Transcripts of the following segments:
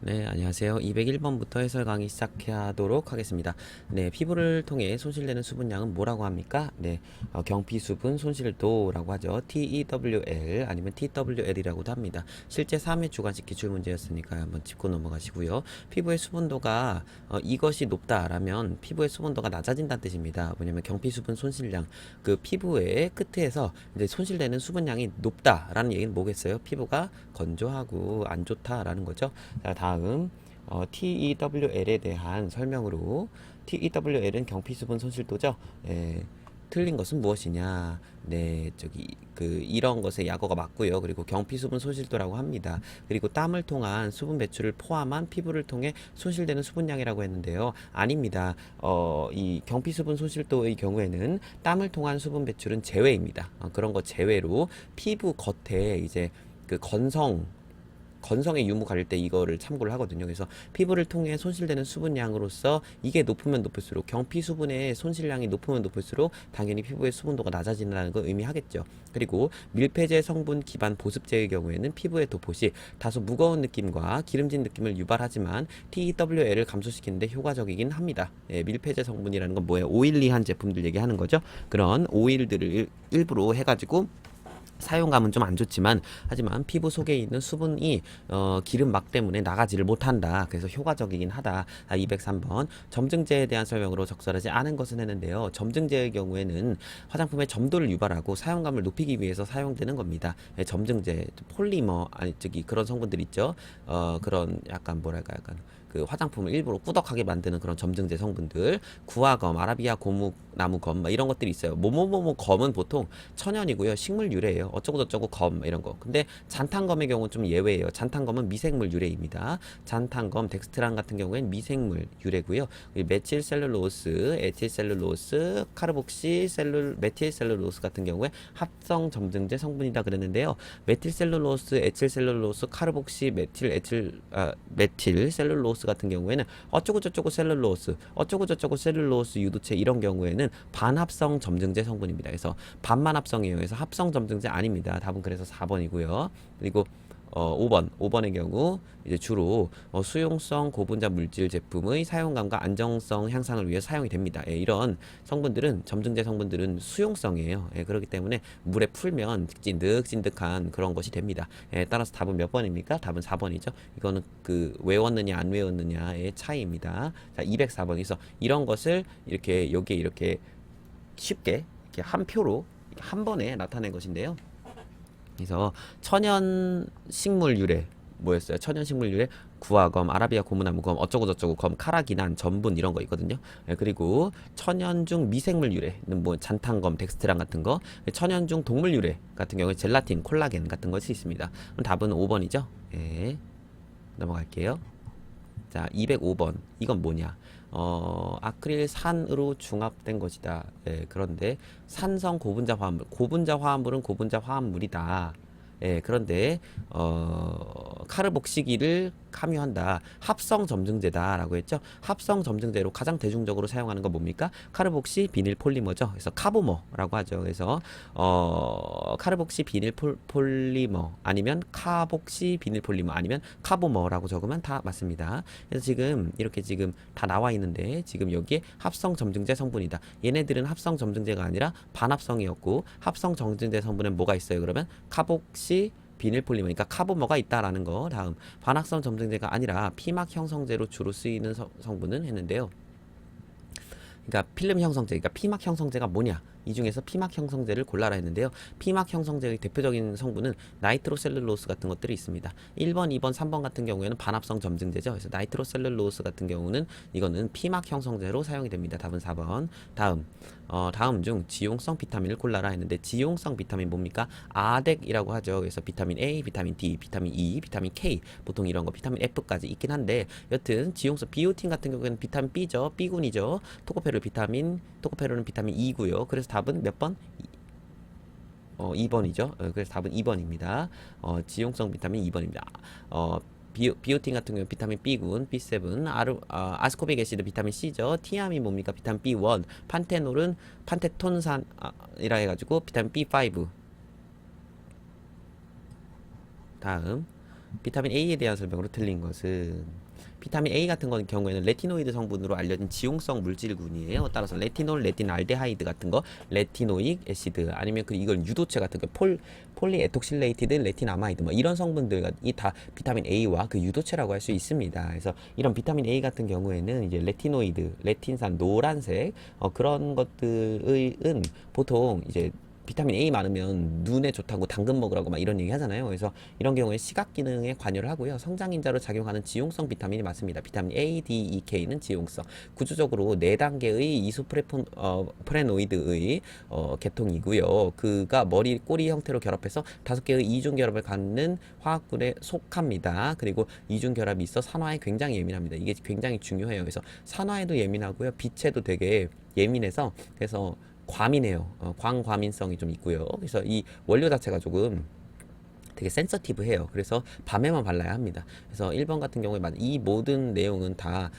네, 안녕하세요. 201번부터 해설 강의 시작하도록 하겠습니다. 네, 피부를 통해 손실되는 수분량은 뭐라고 합니까? 네, 경피 수분 손실도라고 하죠. TEWL 아니면 TWL이라고도 합니다. 실제 3회 주관식 기출문제였으니까 한번 짚고 넘어가시고요. 피부의 수분도가 이것이 높다라면 피부의 수분도가 낮아진다는 뜻입니다. 뭐냐면 경피 수분 손실량, 그 피부의 끝에서 이제 손실되는 수분량이 높다라는 얘기는 뭐겠어요? 피부가 건조하고 안 좋다라는 거죠. 자, 다음 TEWL에 대한 설명으로 TEWL은 경피수분 손실도죠. 틀린 것은 무엇이냐? 네, 이런 것에 약어가 맞고요. 그리고 경피수분 손실도라고 합니다. 그리고 땀을 통한 수분 배출을 포함한 피부를 통해 손실되는 수분량이라고 했는데요. 아닙니다. 이 경피수분 손실도의 경우에는 땀을 통한 수분 배출은 제외입니다. 그런 거 제외로 피부 겉에 이제 그 건성의 유무 가릴 때 이거를 참고를 하거든요. 그래서 피부를 통해 손실되는 수분량으로서 이게 높으면 높을수록 경피 수분의 손실량이 높으면 높을수록 당연히 피부의 수분도가 낮아진다는 걸 의미하겠죠. 그리고 밀폐제 성분 기반 보습제의 경우에는 피부의 도포시 다소 무거운 느낌과 기름진 느낌을 유발하지만 TEWL을 감소시키는데 효과적이긴 합니다. 밀폐제 성분이라는 건 뭐예요? 오일리한 제품들 얘기하는 거죠. 그런 오일들을 일부러 해가지고 사용감은 좀 안 좋지만 하지만 피부 속에 있는 수분이 기름막 때문에 나가지를 못한다. 그래서 효과적이긴 하다. 203번 점증제에 대한 설명으로 적절하지 않은 것은 했는데요. 점증제의 경우에는 화장품의 점도를 유발하고 사용감을 높이기 위해서 사용되는 겁니다. 점증제, 폴리머 아니 그런 성분들 있죠. 그런 약간 뭐랄까 약간 그 화장품을 일부러 꾸덕하게 만드는 그런 점증제 성분들, 구화검, 아라비아 고무나무검 이런 것들이 있어요. 뭐뭐뭐뭐 검은 보통 천연이고요, 식물 유래예요. 어쩌고저쩌고 검 이런 거. 근데 잔탄검의 경우는 좀 예외예요. 잔탄검은 미생물 유래입니다. 잔탄검, 덱스트란 같은 경우에는 미생물 유래고요. 메틸셀룰로스, 에틸셀룰로스, 메틸셀룰로스 같은 경우에 합성 점증제 성분이다 그랬는데요. 메틸셀룰로스, 에틸셀룰로스, 카르복시, 메틸셀룰로스 같은 경우에는 어쩌고저쩌고 셀룰로스 유도체 이런 경우에는 반합성 점증제 성분입니다. 그래서 반만 합성이에요. 그래서 합성 점증제 아닙니다. 답은 그래서 4번이고요. 그리고 5번의 경우 이제 주로 수용성 고분자 물질 제품의 사용감과 안정성 향상을 위해 사용이 됩니다. 이런 성분들은 점증제 성분들은 수용성이에요. 그렇기 때문에 물에 풀면 찐득찐득한 그런 것이 됩니다. 따라서 답은 몇 번입니까? 답은 4번이죠. 이거는 그 외웠느냐 안 외웠느냐의 차이입니다. 자, 204번에서 이런 것을 이렇게 여기에 이렇게 쉽게 이렇게 한 표로 한 번에 나타낸 것인데요. 그래서 천연 식물 유래 뭐였어요? 천연 식물 유래 구화검, 아라비아 고무나무검, 어쩌고저쩌고 검, 카라기난, 전분 이런 거 있거든요. 그리고 천연중 미생물 유래는 뭐 잔탄검, 덱스트란 같은 거, 천연중 동물 유래 같은 경우에 젤라틴, 콜라겐 같은 것이 있습니다. 그럼 답은 5번이죠. 넘어갈게요. 자, 205번. 이건 뭐냐? 아크릴산으로 중합된 것이다. 그런데 산성 고분자 화합물. 고분자 화합물은 고분자 화합물이다. 그런데 카르복시기를 함유한다. 합성 점증제다라고 했죠. 합성 점증제로 가장 대중적으로 사용하는 건 뭡니까? 카르복시 비닐 폴리머죠. 그래서 카보머라고 하죠. 그래서 카르복시 비닐 폴리머 아니면 카복시 비닐 폴리머 아니면 카보머라고 적으면 다 맞습니다. 그래서 지금 이렇게 지금 다 나와 있는데 지금 여기에 합성 점증제 성분이다. 얘네들은 합성 점증제가 아니라 반합성이었고 합성 점증제 성분은 뭐가 있어요? 그러면 카복시 비닐폴리머니까 카보머가 있다라는 거. 다음 반합성 점증제가 아니라 피막 형성제로 주로 쓰이는 성분은 했는데요. 그러니까 필름 형성제, 그러니까 피막 형성제가 뭐냐? 이 중에서 피막 형성제를 골라라 했는데요. 피막 형성제의 대표적인 성분은 나이트로셀룰로스 같은 것들이 있습니다. 1번, 2번, 3번 같은 경우에는 반합성 점증제죠. 그래서 나이트로셀룰로스 같은 경우는 이거는 피막 형성제로 사용이 됩니다. 답은 4번. 다음 중 지용성 비타민을 골라라 했는데 지용성 비타민 뭡니까? 아덱이라고 하죠. 그래서 비타민 A, 비타민 D, 비타민 E, 비타민 K 보통 이런 거 비타민 F까지 있긴 한데 여튼 지용성 비오틴 같은 경우에는 비타민 B죠. B군이죠. 토코페롤은 비타민 E고요. 그래서 답은 몇 번? 2번이죠. 그래서 답은 2번입니다. 지용성 비타민 2번입니다. 비오틴 같은 경우는 비타민 B군, B7, 아스코빅 애시드 비타민 C죠. 티아민 뭡니까? 비타민 B1, 판테놀은 판테톤산이라 해가지고 비타민 B5. 다음 비타민 A에 대한 설명으로 틀린 것은 비타민 A 같은 건 경우에는 레티노이드 성분으로 알려진 지용성 물질군이에요. 따라서 레티놀, 레틴알데하이드 같은 거, 레티노익 애시드 아니면 그 이걸 유도체 같은 거 폴리에톡실레이티드 레틴아마이드 뭐 이런 성분들이 다 비타민 A와 그 유도체라고 할 수 있습니다. 그래서 이런 비타민 A 같은 경우에는 이제 레티노이드, 레틴산 노란색 그런 것들은 보통 이제 비타민 A 많으면 눈에 좋다고 당근 먹으라고 막 이런 얘기 하잖아요. 그래서 이런 경우에 시각 기능에 관여를 하고요. 성장인자로 작용하는 지용성 비타민이 맞습니다. 비타민 A, D, E, K는 지용성. 구조적으로 4단계의 프레노이드의 계통이고요. 그가 머리, 꼬리 형태로 결합해서 5개의 이중 결합을 갖는 화학군에 속합니다. 그리고 이중 결합이 있어 산화에 굉장히 예민합니다. 이게 굉장히 중요해요. 그래서 산화에도 예민하고요. 빛에도 되게 예민해서 그래서 과민해요. 광과민성이 좀 있고요. 그래서 이 원료 자체가 조금 되게 센서티브해요. 그래서 밤에만 발라야 합니다. 그래서 1번 같은 경우에 이 모든 내용은 다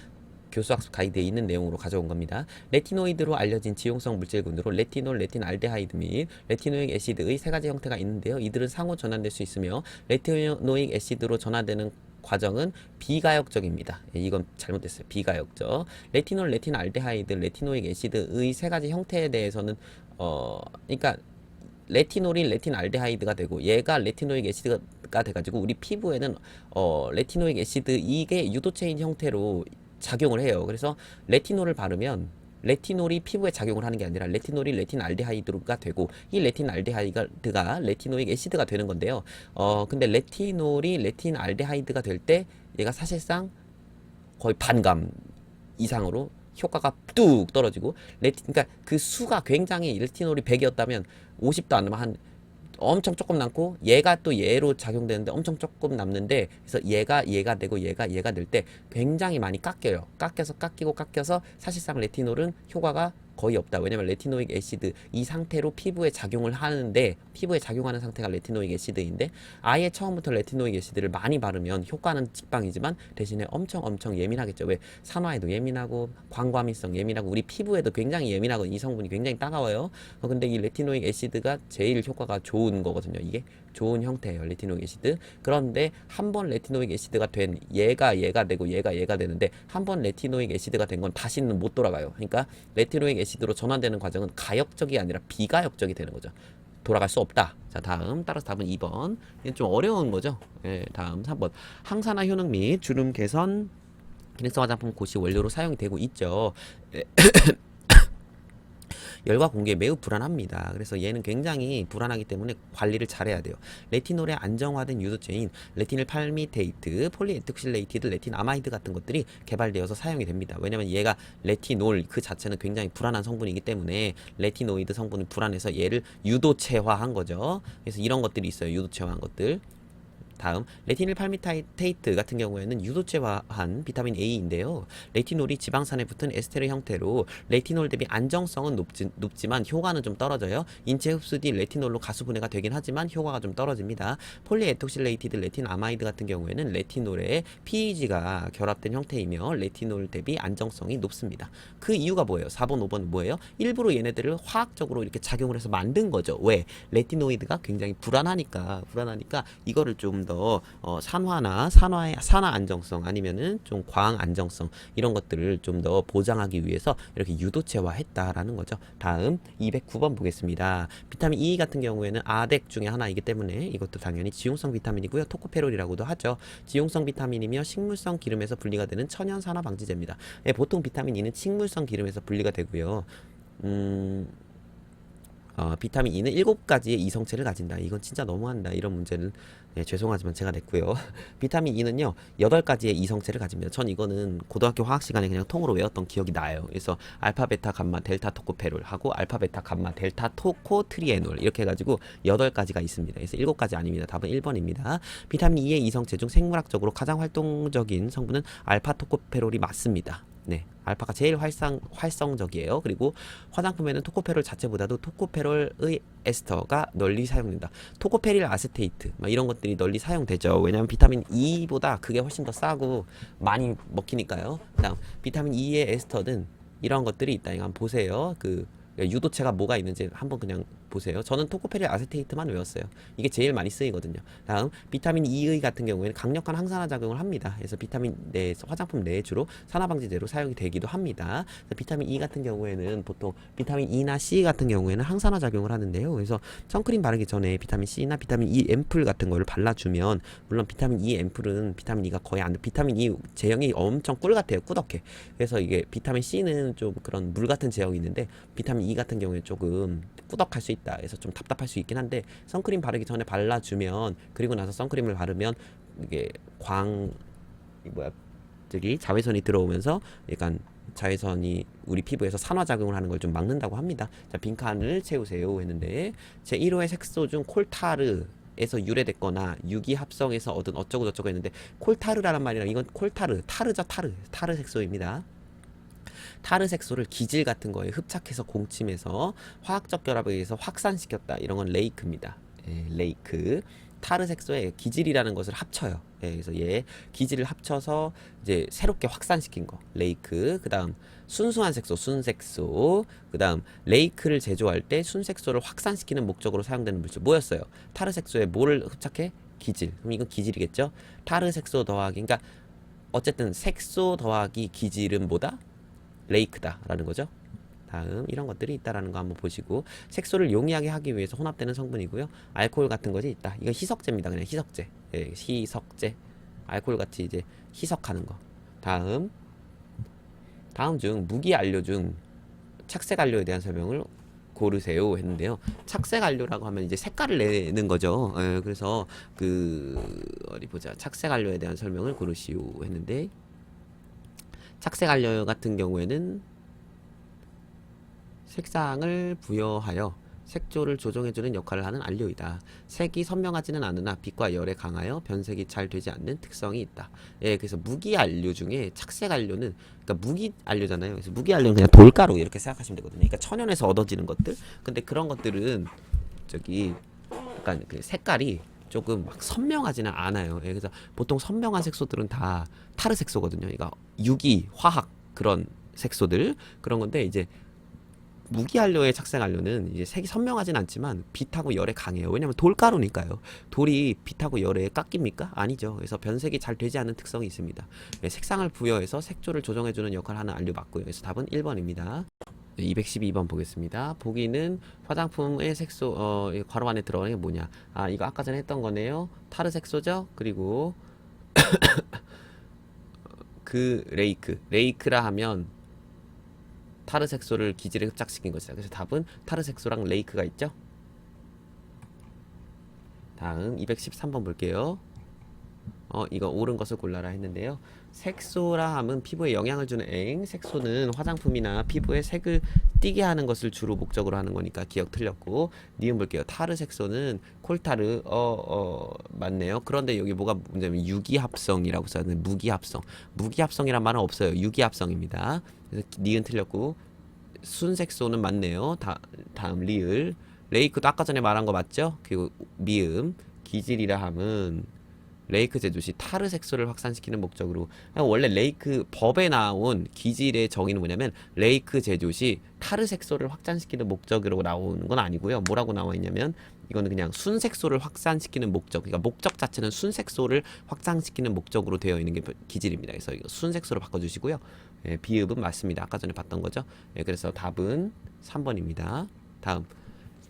교수학습 가이드에 있는 내용으로 가져온 겁니다. 레티노이드로 알려진 지용성 물질군으로 레티놀, 레틴알데하이드 및 레티노익 애시드의 3가지 형태가 있는데요. 이들은 상호 전환될 수 있으며 레티노익 애시드로 전환되는 과정은 비가역적입니다. 이건 잘못됐어요. 비가역적. 레티놀, 레틴알데하이드, 레티노익 애시드의 3가지 형태에 대해서는 그러니까 레티놀이 레틴알데하이드가 되고 얘가 레티노익 애시드가 돼가지고 우리 피부에는 레티노익 애시드 이게 유도체인 형태로 작용을 해요. 그래서 레티놀을 바르면 레티놀이 피부에 작용을 하는 게 아니라 레티놀이 레틴알데하이드가 되고 이 레틴알데하이드가 레티노익 애시드가 되는 건데요. 근데 레티놀이 레틴알데하이드가 될 때 얘가 사실상 거의 반감 이상으로 효과가 뚝 떨어지고 그러니까 그 수가 굉장히 레티놀이 100이었다면 50도 안 남아 한 엄청 조금 남고 얘가 또 얘로 작용되는데 엄청 조금 남는데 그래서 얘가 되고 얘가 될 때 굉장히 많이 깎여요. 깎여서 사실상 레티놀은 효과가 거의 없다. 왜냐면 레티노익 애시드 이 상태로 피부에 작용을 하는데 피부에 작용하는 상태가 레티노익 애시드인데 아예 처음부터 레티노익 애시드를 많이 바르면 효과는 직방이지만 대신에 엄청 예민하겠죠. 왜 산화에도 예민하고 광과민성 예민하고 우리 피부에도 굉장히 예민하고 이 성분이 굉장히 따가워요. 근데 이 레티노익 애시드가 제일 효과가 좋은 거거든요. 이게 좋은 형태예요. 레티노익 애시드. 그런데 한 번 레티노익 애시드가 된 얘가 되고 얘가 되는데 한 번 레티노익 애시드가 된 건 다시는 못 돌아가요. 그러니까 레티노익 애시드로 전환되는 과정은 가역적이 아니라 비가역적이 되는 거죠. 돌아갈 수 없다. 자, 다음 따라서 답은 2번. 이건 좀 어려운 거죠. 예, 다음 3번. 항산화 효능 및 주름 개선 기능성 화장품 고시 원료로 사용이 되고 있죠. 열과 공기에 매우 불안합니다. 그래서 얘는 굉장히 불안하기 때문에 관리를 잘해야 돼요. 레티놀의 안정화된 유도체인 레티놀 팔미테이트, 폴리에톡실레이티드 레틴아마이드 같은 것들이 개발되어서 사용이 됩니다. 왜냐면 얘가 레티놀 그 자체는 굉장히 불안한 성분이기 때문에 레티노이드 성분이 불안해서 얘를 유도체화한 거죠. 그래서 이런 것들이 있어요. 유도체화한 것들. 다음 레티놀 팔미테이트 같은 경우에는 유도체화한 비타민 A인데요. 레티놀이 지방산에 붙은 에스테르 형태로 레티놀 대비 안정성은 높지만 효과는 좀 떨어져요. 인체 흡수 뒤 레티놀로 가수분해가 되긴 하지만 효과가 좀 떨어집니다. 폴리에톡실레이티드 레틴아마이드 같은 경우에는 레티놀에 PEG가 결합된 형태이며 레티놀 대비 안정성이 높습니다. 그 이유가 뭐예요? 4번, 5번 뭐예요? 일부러 얘네들을 화학적으로 이렇게 작용을 해서 만든 거죠. 왜? 레티노이드가 굉장히 불안하니까 이거를 좀 더 산화 안정성 아니면은 좀 광 안정성 이런 것들을 좀 더 보장하기 위해서 이렇게 유도체화했다라는 거죠. 다음 209번 보겠습니다. 비타민 E 같은 경우에는 아덱 중에 하나이기 때문에 이것도 당연히 지용성 비타민이고요. 토코페롤이라고도 하죠. 지용성 비타민이며 식물성 기름에서 분리가 되는 천연 산화 방지제입니다. 보통 비타민 E는 식물성 기름에서 분리가 되고요. 비타민 E는 7가지의 이성체를 가진다. 이건 진짜 너무한다. 이런 문제는 죄송하지만 제가 냈고요. 비타민 E는요 8가지의 이성체를 가집니다. 전 이거는 고등학교 화학 시간에 그냥 통으로 외웠던 기억이 나요. 그래서 알파, 베타, 감마, 델타 토코페롤 하고 알파, 베타, 감마, 델타 토코 트리에놀 이렇게 해가지고 8가지가 있습니다. 그래서 7가지 아닙니다. 답은 1번입니다. 비타민 E의 이성체 중 생물학적으로 가장 활동적인 성분은 알파 토코페롤이 맞습니다. 네, 알파가 제일 활성적이에요. 그리고 화장품에는 토코페롤 자체보다도 토코페롤의 에스터가 널리 사용된다. 토코페릴 아세테이트 이런 것들이 널리 사용되죠. 왜냐하면 비타민 E보다 그게 훨씬 더 싸고 많이 먹히니까요. 다음 비타민 E의 에스터는 이런 것들이 있다. 이거 한번 보세요. 그 유도체가 뭐가 있는지 한번 그냥 보세요. 저는 토코페릴 아세테이트만 외웠어요. 이게 제일 많이 쓰이거든요. 다음 비타민 E의 같은 경우에는 강력한 항산화 작용을 합니다. 그래서 비타민 내 화장품 내에 주로 산화방지제로 사용이 되기도 합니다. 비타민 E 같은 경우에는 보통 비타민 E나 C 같은 경우에는 항산화 작용을 하는데요. 그래서 선크림 바르기 전에 비타민 C나 비타민 E 앰플 같은 거를 발라주면, 물론 비타민 E 앰플은 비타민 E가 거의 안 돼. 비타민 E 제형이 엄청 꿀 같아요. 꾸덕해. 그래서 이게 비타민 C는 좀 그런 물 같은 제형이 있는데 비타민 E 같은 경우에 조금 꾸덕할 수 있다. 그래서 좀 답답할 수 있긴 한데 선크림 바르기 전에 발라주면, 그리고 나서 선크림을 바르면 이게 들이 자외선이 들어오면서 약간 자외선이 우리 피부에서 산화작용을 하는 걸 좀 막는다고 합니다. 자, 빈칸을 채우세요 했는데, 제 1호의 색소 중 콜타르에서 유래됐거나 유기합성에서 얻은 어쩌고 저쩌고 했는데, 콜타르라는 말이랑 이건 콜타르, 타르죠. 타르 색소입니다. 타르 색소를 기질 같은 거에 흡착해서 공침해서 화학적 결합에 의해서 확산시켰다. 이런 건 레이크입니다. 레이크. 타르 색소에 기질이라는 것을 합쳐요. 그래서 얘 기질을 합쳐서 이제 새롭게 확산시킨 거 레이크. 그 다음 순수한 색소, 순색소. 그 다음 레이크를 제조할 때 순색소를 확산시키는 목적으로 사용되는 물질 뭐였어요? 타르 색소에 뭐를 흡착해? 기질. 그럼 이건 기질이겠죠? 타르 색소 더하기, 그러니까 어쨌든 색소 더하기 기질은 뭐다? 레이크다 라는 거죠. 다음 이런 것들이 있다라는 거 한번 보시고, 색소를 용이하게 하기 위해서 혼합되는 성분이고요. 알코올 같은 것이 있다. 이건 희석제입니다. 그냥 희석제. 희석제. 알코올 같이 이제 희석하는 거. 다음 중 무기안료 중 착색안료에 대한 설명을 고르세요 했는데요. 착색안료라고 하면 이제 색깔을 내는 거죠. 그래서 어디 보자. 착색안료에 대한 설명을 고르시오 했는데, 착색안료 같은 경우에는 색상을 부여하여 색조를 조정해주는 역할을 하는 안료이다. 색이 선명하지는 않으나 빛과 열에 강하여 변색이 잘 되지 않는 특성이 있다. 그래서 무기안료 중에 착색안료는, 그러니까 무기안료잖아요. 그래서 무기안료는 그냥 돌가루 이렇게 생각하시면 되거든요. 그러니까 천연에서 얻어지는 것들. 근데 그런 것들은 약간 그 색깔이 조금 막 선명하지는 않아요. 그래서 보통 선명한 색소들은 다 타르 색소거든요. 그러니까 유기, 화학 그런 색소들, 그런 건데, 이제 무기안료의 착색안료는 이제 색이 선명하진 않지만 빛하고 열에 강해요. 왜냐면 돌가루니까요. 돌이 빛하고 열에 깎입니까? 아니죠. 그래서 변색이 잘 되지 않는 특성이 있습니다. 색상을 부여해서 색조를 조정해주는 역할을 하는 안료 맞고요. 그래서 답은 1번입니다. 212번 보겠습니다. 보기는 화장품의 색소, 괄호 안에 들어가는 게 뭐냐. 이거 아까 전에 했던 거네요. 타르 색소죠. 그리고 레이크라 하면 타르 색소를 기질에 흡착시킨 것이다. 그래서 답은 타르 색소랑 레이크가 있죠. 다음 213번 볼게요. 이거 옳은 것을 골라라 했는데요. 색소라 함은 피부에 영향을 주는 색소는 화장품이나 피부에 색을 띠게 하는 것을 주로 목적으로 하는 거니까 기억 틀렸고, 니은 볼게요. 타르 색소는 콜타르, 맞네요. 그런데 여기 뭐가 문제냐면 유기합성이라고 써있는 무기합성. 무기합성이란 말은 없어요. 유기합성입니다. 그래서 니은 틀렸고, 순색소는 맞네요. 다음 리을. 레이크도 아까 전에 말한 거 맞죠? 그리고 미음. 기질이라 함은 레이크 제조 시 타르 색소를 확산시키는 목적으로, 원래 레이크 법에 나온 기질의 정의는 뭐냐면 레이크 제조 시 타르 색소를 확산시키는 목적으로 나오는 건 아니고요. 뭐라고 나와 있냐면 이거는 그냥 순색소를 확산시키는 목적, 그러니까 목적 자체는 순색소를 확산시키는 목적으로 되어 있는 게 기질입니다. 그래서 이거 순색소로 바꿔주시고요. 비읍은 맞습니다. 아까 전에 봤던 거죠. 그래서 답은 3번입니다. 다음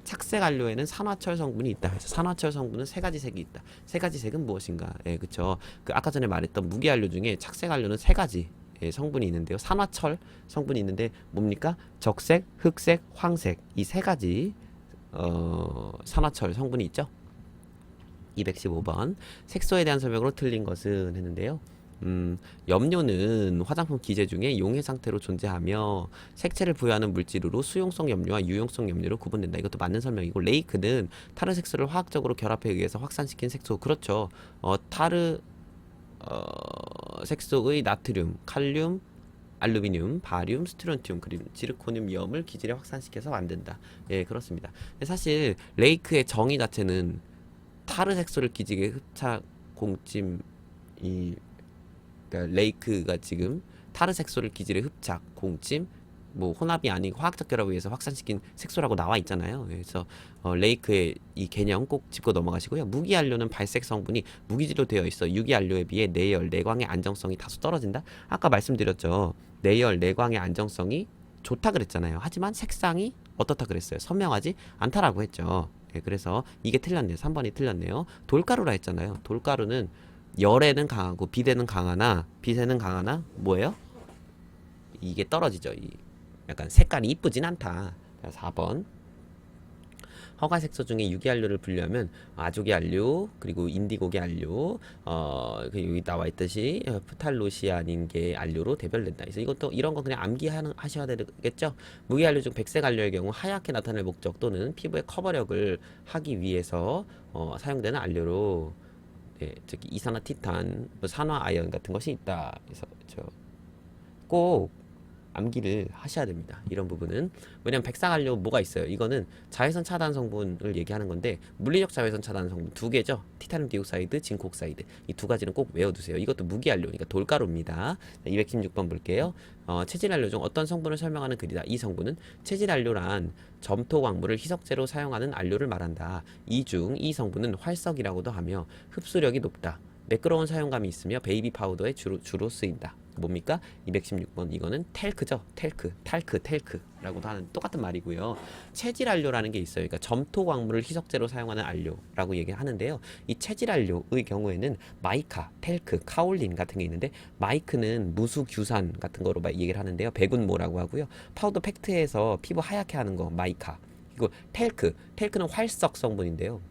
착색안료에는 산화철 성분이 있다. 그래서 산화철 성분은 세 가지 색이 있다. 세 가지 색은 무엇인가? 그쵸. 아까 전에 말했던 무기안료 중에 착색안료는 세 가지 성분이 있는데요. 산화철 성분이 있는데 뭡니까? 적색, 흑색, 황색, 이 세 가지 산화철 성분이 있죠. 215번 색소에 대한 설명으로 틀린 것은 했는데요. 염료는 화장품 기재 중에 용해 상태로 존재하며 색채를 부여하는 물질으로 수용성 염료와 유용성 염료로 구분된다. 이것도 맞는 설명이고, 레이크는 타르 색소를 화학적으로 결합에 의해서 확산시킨 색소. 그렇죠. 타르 색소의 나트륨, 칼륨, 알루미늄, 바륨, 스트론튬, 그리고 지르코늄, 염을 기질에 확산시켜서 만든다. 그렇습니다. 사실 레이크의 정의 자체는 타르 색소를 기질에 흡착 공찜, 그러니까 레이크가 지금 타르 색소를 기질에 흡착 공찜 뭐 혼합이 아니고 화학적 결합에 의해서 확산시킨 색소라고 나와 있잖아요. 그래서 레이크의 이 개념 꼭 짚고 넘어가시고요. 무기연료는 발색 성분이 무기질로 되어 있어 유기연료에 비해 내열, 내광의 안정성이 다소 떨어진다. 아까 말씀드렸죠. 내열, 내광의 안정성이 좋다 그랬잖아요. 하지만 색상이 어떻다 그랬어요. 선명하지 않다라고 했죠. 예, 그래서 이게 틀렸네요. 3번이 틀렸네요. 돌가루라 했잖아요. 돌가루는 열에는 강하고 빛에는 강하나 뭐예요? 이게 떨어지죠. 약간 색깔이 이쁘진 않다. 4번. 허가 색소 중에 유기안료를 분류하면 아조기안료, 그리고 인디고기 안료, 여기 나와 있듯이 프탈로시아닌계 안료로 대별된다. 그래서 이것도 이런 거 그냥 암기하셔야 되겠죠. 무기안료 중 백색 안료의 경우 하얗게 나타낼 목적 또는 피부의 커버력을 하기 위해서 사용되는 안료로 저기 이산화티탄, 뭐 산화아연 같은 것이 있다. 그래서 꼭 암기를 하셔야 됩니다. 이런 부분은. 왜냐면 백상안료 뭐가 있어요? 이거는 자외선 차단 성분을 얘기하는 건데 물리적 자외선 차단 성분 두 개죠. 티타늄 디옥사이드, 징크 옥사이드. 이 두 가지는 꼭 외워두세요. 이것도 무기안료니까 돌가루입니다. 216번 볼게요. 체질안료 중 어떤 성분을 설명하는 글이다. 이 성분은 체질안료란 점토 광물을 희석제로 사용하는 안료를 말한다. 이 성분은 활석이라고도 하며 흡수력이 높다. 매끄러운 사용감이 있으며 베이비 파우더에 주로 쓰인다. 뭡니까? 216번 이거는 텔크죠. 텔크라고도 하는 똑같은 말이고요. 체질안료라는 게 있어요. 그러니까 점토 광물을 희석제로 사용하는 안료라고 얘기하는데요. 이 체질안료의 경우에는 마이카, 텔크, 카올린 같은 게 있는데 마이크는 무수규산 같은 거로 얘기를 하는데요. 백운모라고 하고요. 파우더 팩트에서 피부 하얗게 하는 거 마이카. 그리고 텔크는 활석 성분인데요.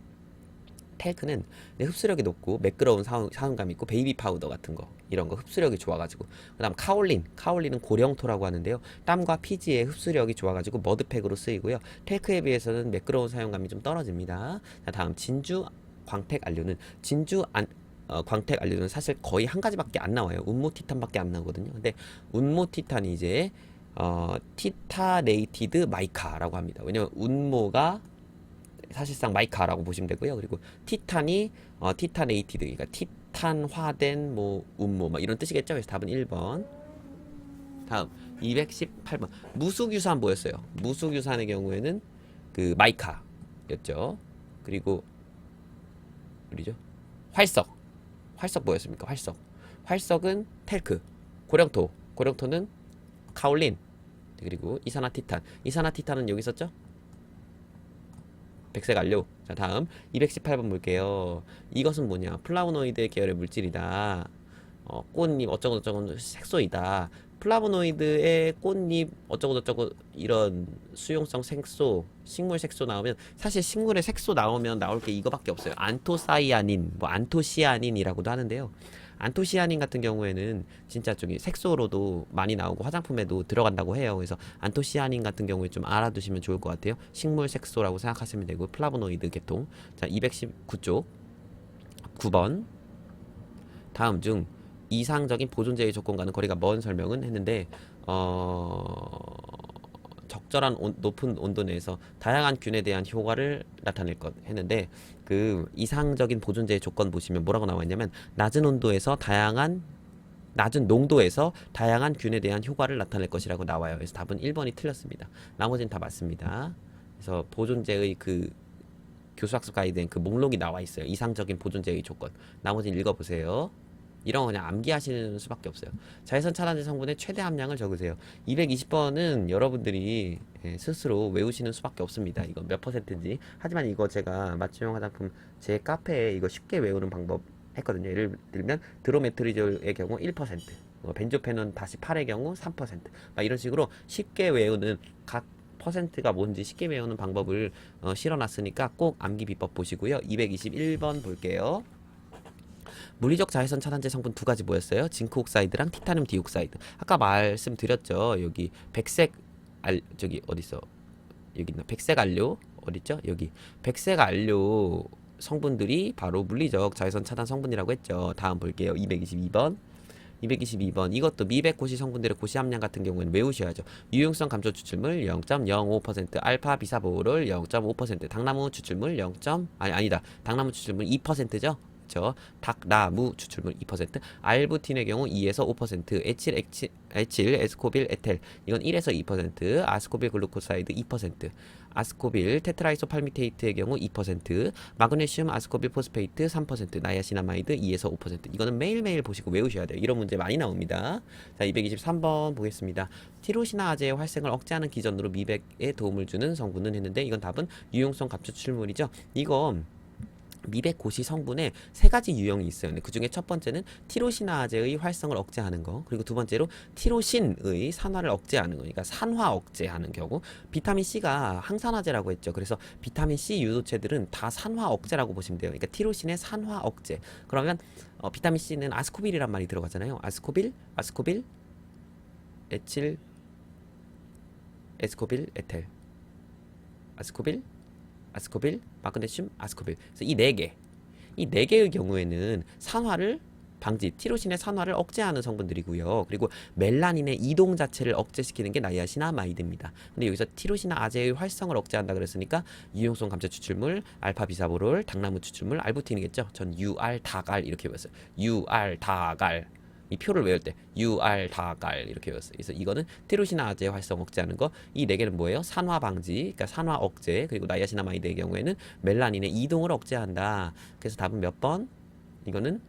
텔크는 흡수력이 높고 매끄러운 사용감이 있고 베이비 파우더 같은 거 이런 거 흡수력이 좋아가지고 그 다음 카올린은 고령토라고 하는데요. 땀과 피지의 흡수력이 좋아가지고 머드팩으로 쓰이고요. 텔크에 비해서는 매끄러운 사용감이 좀 떨어집니다. 자, 다음 진주 광택 안료는 광택 안료는 사실 거의 한 가지밖에 안 나와요. 운모티탄밖에 안 나오거든요. 근데 운모티탄이 이제 티타네이티드 마이카라고 합니다. 왜냐면 운모가 사실상 마이카라고 보시면 되고요. 그리고 티탄이 티타네이티드, 그러니까 티탄화된 뭐 운모 막 이런 뜻이겠죠. 그래서 답은 1번. 다음 218번. 무수규산 뭐였어요? 무수규산의 경우에는 그 마이카였죠. 그리고 우리죠. 활석 뭐였습니까? 활석은 텔크. 고령토는 카올린. 그리고 이산화티탄은 여기 있었죠? 백색 안료. 자, 다음 218번 볼게요. 이것은 뭐냐? 플라보노이드 계열의 물질이다. 꽃잎 어쩌고저쩌고 색소이다. 플라보노이드의 꽃잎 어쩌고저쩌고 이런 수용성 색소, 식물 색소 나오면 사실 식물의 색소 나오면 나올 게 이거밖에 없어요. 안토사이아닌, 뭐 안토시아닌이라고도 하는데요. 안토시아닌 같은 경우에는 진짜 저기 색소로도 많이 나오고 화장품에도 들어간다고 해요. 그래서 안토시아닌 같은 경우에 좀 알아두시면 좋을 것 같아요. 식물 색소라고 생각하시면 되고 플라보노이드 계통. 자, 219쪽 9번. 다음 중 이상적인 보존제의 조건과는 거리가 먼 설명은 했는데 적절한 높은 온도 내에서 다양한 균에 대한 효과를 나타낼 것 했는데 그 이상적인 보존제의 조건 보시면 뭐라고 나와 있냐면 낮은 농도에서 다양한 균에 대한 효과를 나타낼 것이라고 나와요. 그래서 답은 1번이 틀렸습니다. 나머지는 다 맞습니다. 그래서 보존제의 그 교수학습 가이드엔 그 목록이 나와 있어요. 이상적인 보존제의 조건. 나머지는 읽어보세요. 이런 거 그냥 암기하시는 수밖에 없어요. 자외선 차단제 성분의 최대 함량을 적으세요. 220번은 여러분들이 스스로 외우시는 수밖에 없습니다. 이거 몇 %인지. 하지만 이거 제가 맞춤형 화장품 제 카페에 이거 쉽게 외우는 방법 했거든요. 예를 들면 드로메트리졸의 경우 1%, 벤조페논 다시 8의 경우 3%, 막 이런 식으로 쉽게 외우는 각 퍼센트가 뭔지 쉽게 외우는 방법을 실어놨으니까 꼭 암기 비법 보시고요. 221번 볼게요. 물리적 자외선 차단제 성분 두 가지 뭐였어요? 징크 옥사이드랑 티타늄 디옥사이드. 아까 말씀드렸죠. 여기 저기 어딨어? 여기 있나? 백색 안료 어딨죠? 여기 백색 안료 성분들이 바로 물리적 자외선 차단 성분이라고 했죠. 다음 볼게요. 222번. 이것도 미백 고시 성분들의 고시 함량 같은 경우에는 외우셔야죠. 유용성 감소 추출물 0.05%, 알파 비사보롤 0.5%, 당나무 추출물 당나무 추출물 2%죠. 그쵸? 닭, 나, 무 추출물 2%, 알부틴의 경우 2에서 5%, 에칠, 에스코빌, 에텔 이건 1에서 2%, 아스코빌 글루코사이드 2%, 아스코빌 테트라이소팔미테이트의 경우 2%, 마그네슘 아스코빌 포스페이트 3%, 나야시나마이드 2에서 5%. 이거는 매일매일 보시고 외우셔야 돼요. 이런 문제 많이 나옵니다. 자, 223번 보겠습니다. 티로시나아제의 활성을 억제하는 기전으로 미백에 도움을 주는 성분은 했는데 이건 답은 유용성 감초 추출물이죠. 이거 미백 고시 성분에 세 가지 유형이 있어요. 그 중에 첫 번째는 티로시나아제의 활성을 억제하는 거, 그리고 두 번째로 티로신의 산화를 억제하는 거, 그러니까 산화 억제하는 경우. 비타민 C가 항산화제라고 했죠. 그래서 비타민 C 유도체들은 다 산화 억제라고 보시면 돼요. 그러니까 티로신의 산화 억제. 그러면 비타민 C는 아스코빌이란 말이 들어가잖아요. 아스코빌, 에칠, 에스코빌, 에텔, 아스코빌, 마그네슘, 아스코빌. 그래서 이 네 개의 경우에는 산화를 방지, 티로신의 산화를 억제하는 성분들이고요. 그리고 멜라닌의 이동 자체를 억제시키는 게 나이아시나마이드입니다. 근데 여기서 티로시나아제의 활성을 억제한다 그랬으니까 유용성 감초 추출물, 알파 비사보롤, 당나무 추출물, 알부틴이겠죠. 전 UR 다갈 이렇게 외웠어요. UR 다갈. 이 표를 외울 때 UR 다갈 이렇게 외웠어요. 그래서 이거는 티로시나아제 활성 억제하는 거. 이 네 개는 뭐예요? 산화 방지, 그러니까 산화 억제. 그리고 나이아시나마이드의 경우에는 멜라닌의 이동을 억제한다. 그래서 답은 몇 번? 이거는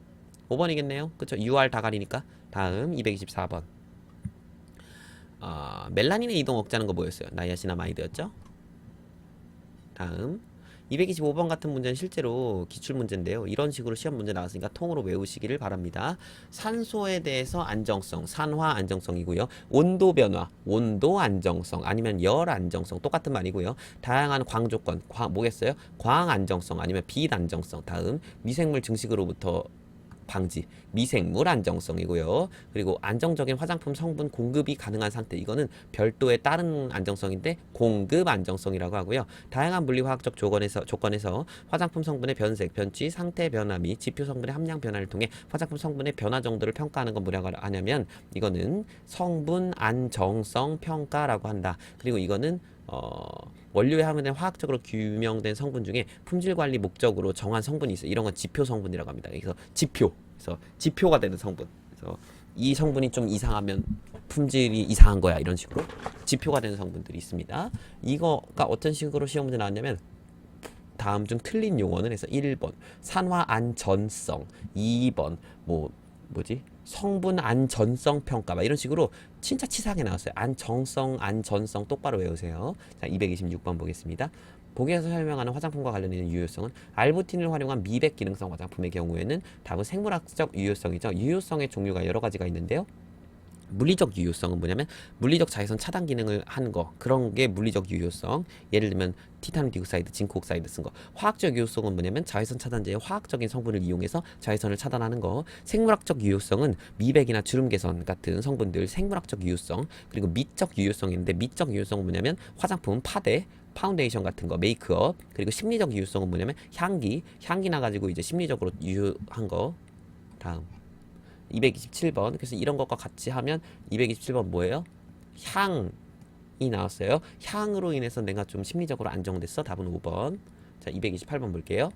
5번이겠네요. 그쵸? UR 다갈이니까. 다음 224번. 멜라닌의 이동 억제하는 거 뭐였어요? 나이아시나마이드였죠? 다음 225번 같은 문제는 실제로 기출문제인데요. 이런 식으로 시험 문제 나왔으니까 통으로 외우시기를 바랍니다. 산소에 대해서 안정성, 산화 안정성이고요. 온도 변화, 온도 안정성, 아니면 열 안정성, 똑같은 말이고요. 다양한 광 조건, 뭐겠어요? 광 안정성, 아니면 빛 안정성. 다음 미생물 증식으로부터 방지, 미생물 안정성이고요. 그리고 안정적인 화장품 성분 공급이 가능한 상태. 이거는 별도의 다른 안정성인데 공급 안정성이라고 하고요. 다양한 물리화학적 조건에서 화장품 성분의 변색, 변취, 상태 변화 및 지표 성분의 함량 변화를 통해 화장품 성분의 변화 정도를 평가하는 건 뭐라고 하냐면 이거는 성분 안정성 평가라고 한다. 그리고 이거는 원료에 함유된 화학적으로 규명된 성분 중에 품질 관리 목적으로 정한 성분이 있어요. 이런 건 지표 성분이라고 합니다. 그래서 지표가 되는 성분. 그래서 이 성분이 좀 이상하면 품질이 이상한 거야. 이런 식으로 지표가 되는 성분들이 있습니다. 이거가 어떤 식으로 시험 문제 나왔냐면 다음 중 틀린 용어는 해서 1번 산화 안전성, 2번 성분 안전성 평가 막 이런 식으로 진짜 치사하게 나왔어요. 안전성 똑바로 외우세요. 자, 226번 보겠습니다. 보기에서 설명하는 화장품과 관련된 유효성은 알부틴을 활용한 미백 기능성 화장품의 경우에는 답은 생물학적 유효성이죠. 유효성의 종류가 여러 가지가 있는데요. 물리적 유효성은 뭐냐면 물리적 자외선 차단 기능을 하는 거, 그런 게 물리적 유효성. 예를 들면 티타늄 디옥사이드, 징크 옥사이드 쓴 거. 화학적 유효성은 뭐냐면 자외선 차단제의 화학적인 성분을 이용해서 자외선을 차단하는 거. 생물학적 유효성은 미백이나 주름 개선 같은 성분들 생물학적 유효성. 그리고 미적 유효성인데 미적 유효성은 뭐냐면 화장품, 파데, 파운데이션 같은 거, 메이크업. 그리고 심리적 유효성은 뭐냐면 향기 나가지고 이제 심리적으로 유효한 거. 다음 227번. 그래서 이런 것과 같이 하면 227번 뭐예요? 향이 나왔어요. 향으로 인해서 내가 좀 심리적으로 안정됐어. 답은 5번. 자, 228번 볼게요.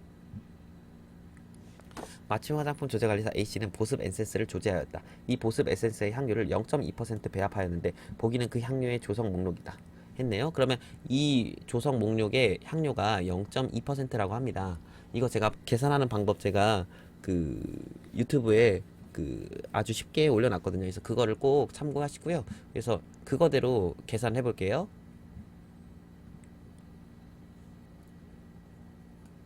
마취 화장품 조제관리사 A씨는 보습 에센스를 조제하였다. 이 보습 에센스의 향료를 0.2% 배합하였는데 보기는 그 향료의 조성 목록이다. 했네요. 그러면 이 조성 목록의 향료가 0.2%라고 합니다. 이거 제가 계산하는 방법 제가 그 유튜브에 아주 쉽게 올려놨거든요. 그래서 그거를 꼭 참고하시고요. 그래서 그거대로 계산해 볼게요.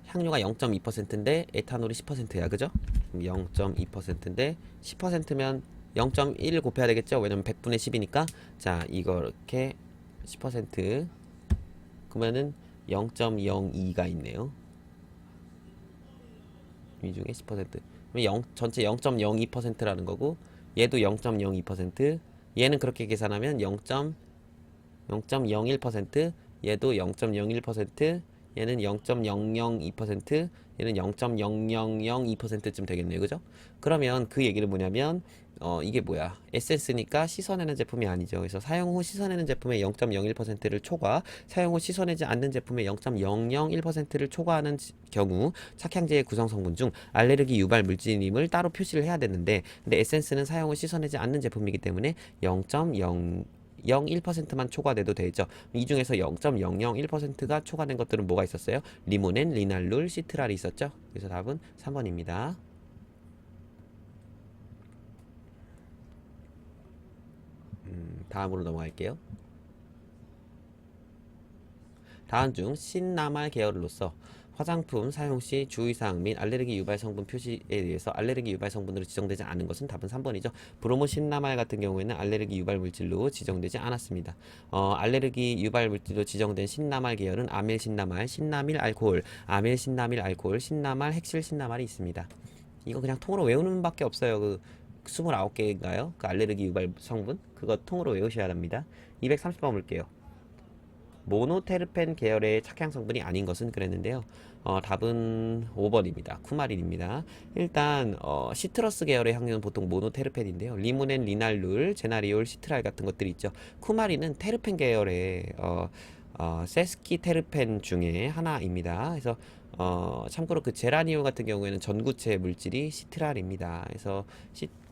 향료가 0.2%인데 에탄올이 10%야. 그죠? 0.2%인데 10%면 0.1 곱해야 되겠죠? 왜냐면 100분의 10이니까. 자, 이거 이렇게 10% 그러면은 0.02가 있네요. 이 중에 10%. 전체 0.02%라는 거고 얘도 0.02%, 얘는 그렇게 계산하면 0.01%, 얘도 0.01%, 얘는 0.002%, 얘는 0.0002%쯤 되겠네요. 그죠? 그러면 그 얘기는 뭐냐면 이게 뭐야? 에센스니까 씻어내는 제품이 아니죠. 그래서 사용 후 씻어내는 제품의 0.01%를 초과, 사용 후 씻어내지 않는 제품의 0.001%를 초과하는 경우 착향제의 구성 성분 중 알레르기 유발 물질임을 따로 표시를 해야 되는데, 근데 에센스는 사용 후 씻어내지 않는 제품이기 때문에 0.001%만 초과돼도 되죠. 이 중에서 0.001%가 초과된 것들은 뭐가 있었어요? 리모넨, 리날룰, 시트랄이 있었죠. 그래서 답은 3번입니다. 다음으로 넘어갈게요. 다음 중 신나말 계열로서 화장품 사용 시 주의사항 및 알레르기 유발 성분 표시에 의해서 알레르기 유발 성분으로 지정되지 않은 것은 답은 3번이죠. 브로모 신나말 같은 경우에는 알레르기 유발 물질로 지정되지 않았습니다. 알레르기 유발 물질로 지정된 신나말 계열은 아밀 신나말, 신나밀 알코올, 아밀 신나밀 알코올, 신나말, 핵실 신나말이 있습니다. 이거 그냥 통으로 외우는 밖에 없어요. 그 29개인가요? 그 알레르기 유발 성분? 그거 통으로 외우셔야 합니다. 230번 볼게요. 모노테르펜 계열의 착향 성분이 아닌 것은 그랬는데요. 답은 5번입니다. 쿠마린입니다. 일단 시트러스 계열의 향료는 보통 모노테르펜인데요. 리모넨, 리날룰, 제나리올, 시트랄 같은 것들이 있죠. 쿠마린은 테르펜 계열의 세스키테르펜 중에 하나입니다. 그래서 참고로 그 제라니올 같은 경우에는 전구체 물질이 시트랄입니다. 그래서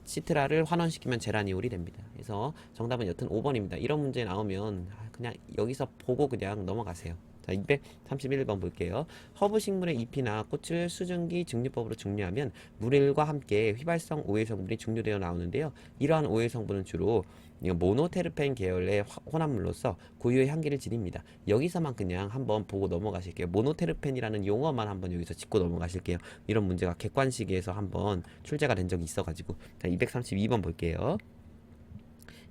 시트랄을 환원시키면 제라니올이 됩니다. 그래서 정답은 여튼 5번입니다. 이런 문제 나오면 그냥 여기서 보고 그냥 넘어가세요. 자, 231번 볼게요. 허브 식물의 잎이나 꽃을 수증기 증류법으로 증류하면 물일과 함께 휘발성 오일 성분이 증류되어 나오는데요. 이러한 오일 성분은 주로 모노테르펜 계열의 혼합물로서 고유의 향기를 지닙니다. 여기서만 그냥 한번 보고 넘어가실게요. 모노테르펜이라는 용어만 한번 여기서 짚고 넘어가실게요. 이런 문제가 객관식에서 한번 출제가 된 적이 있어가지고. 자, 232번 볼게요.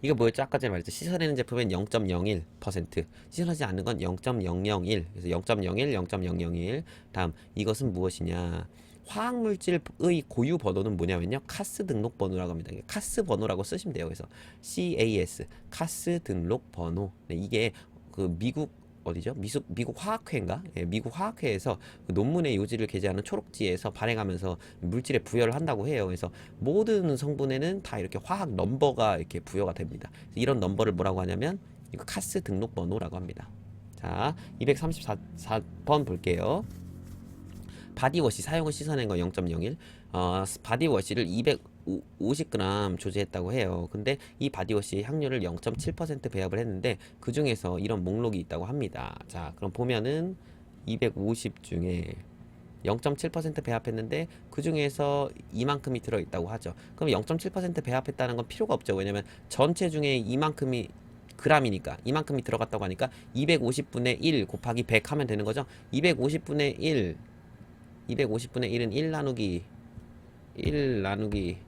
이거 뭐였죠? 아까 전에 말했죠. 씻어내는 제품은 0.01%, 씻어내지 않는 건 0.001. 그래서 0.01, 0.001. 다음, 이것은 무엇이냐? 화학물질의 고유 번호는 뭐냐면요. 카스 등록 번호라고 합니다. 카스 번호라고 쓰시면 돼요. 그래서 CAS, 카스 등록 번호. 네, 이게 그 미국 어디죠? 미국 화학회인가? 예, 미국 화학회에서 그 논문의 요지를 게재하는 초록지에서 발행하면서 물질에 부여를 한다고 해요. 그래서 모든 성분에는 다 이렇게 화학 넘버가 이렇게 부여가 됩니다. 이런 넘버를 뭐라고 하냐면 이거 카스 등록 번호라고 합니다. 자, 234번 볼게요. 바디워시 사용 후 씻어낸 거 0.01. 바디워시를 250g 조제했다고 해요. 근데 이 바디워시 향료를 0.7% 배합을 했는데 그 중에서 이런 목록이 있다고 합니다. 자, 그럼 보면은 250 중에 0.7% 배합했는데 그 중에서 이만큼이 들어있다고 하죠. 그럼 0.7% 배합했다는 건 필요가 없죠. 왜냐면 전체 중에 이만큼이 g이니까 이만큼이 들어갔다고 하니까 250분의 1 곱하기 100 하면 되는 거죠. 250분의 1 250분의 1은 1 나누기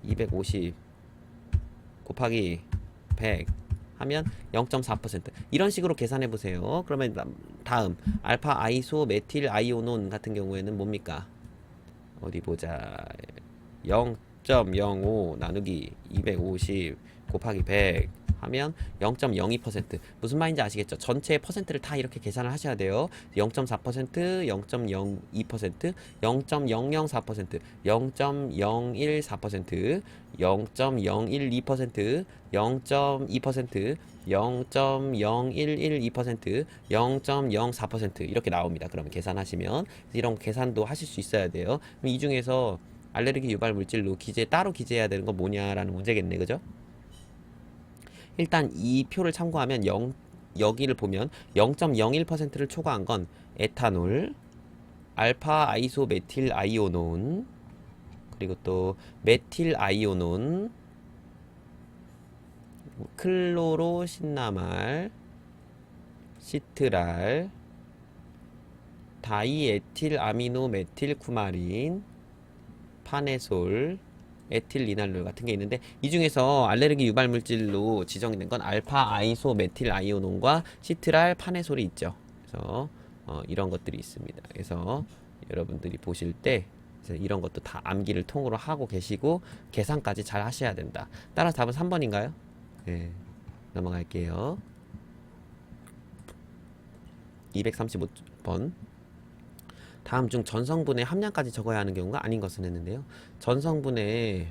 250 곱하기 100 하면 0.4%. 이런 식으로 계산해 보세요. 그러면 다음 알파 아이소 메틸 아이오논 같은 경우에는 뭡니까? 어디 보자. 0.05 나누기 250 곱하기 100 하면 0.02%. 무슨 말인지 아시겠죠? 전체의 퍼센트를 다 이렇게 계산을 하셔야 돼요. 0.4%, 0.02%, 0.004%, 0.014%, 0.012%, 0.2%, 0.0112%, 0.04% 이렇게 나옵니다. 그러면 계산하시면 이런 계산도 하실 수 있어야 돼요. 그럼 이 중에서 알레르기 유발 물질로 따로 기재해야 되는 건 뭐냐라는 문제겠네, 그죠? 일단 이 표를 참고하면 여기를 보면 0.01%를 초과한 건 에탄올, 알파 아이소 메틸 아이오논, 그리고 또 메틸 아이오논, 클로로 신나말, 시트랄, 다이에틸 아미노 메틸 쿠마린, 파네솔, 에틸리날롤 같은 게 있는데 이 중에서 알레르기 유발 물질로 지정된 건 알파 아이소 메틸 아이오논과 시트랄 파네솔이 있죠. 그래서 이런 것들이 있습니다. 그래서 여러분들이 보실 때 이런 것도 다 암기를 통으로 하고 계시고 계산까지 잘 하셔야 된다. 따라서 답은 3번인가요? 네, 넘어갈게요. 235번. 다음 중 전성분의 함량까지 적어야 하는 경우가 아닌 것은 했는데요. 전성분의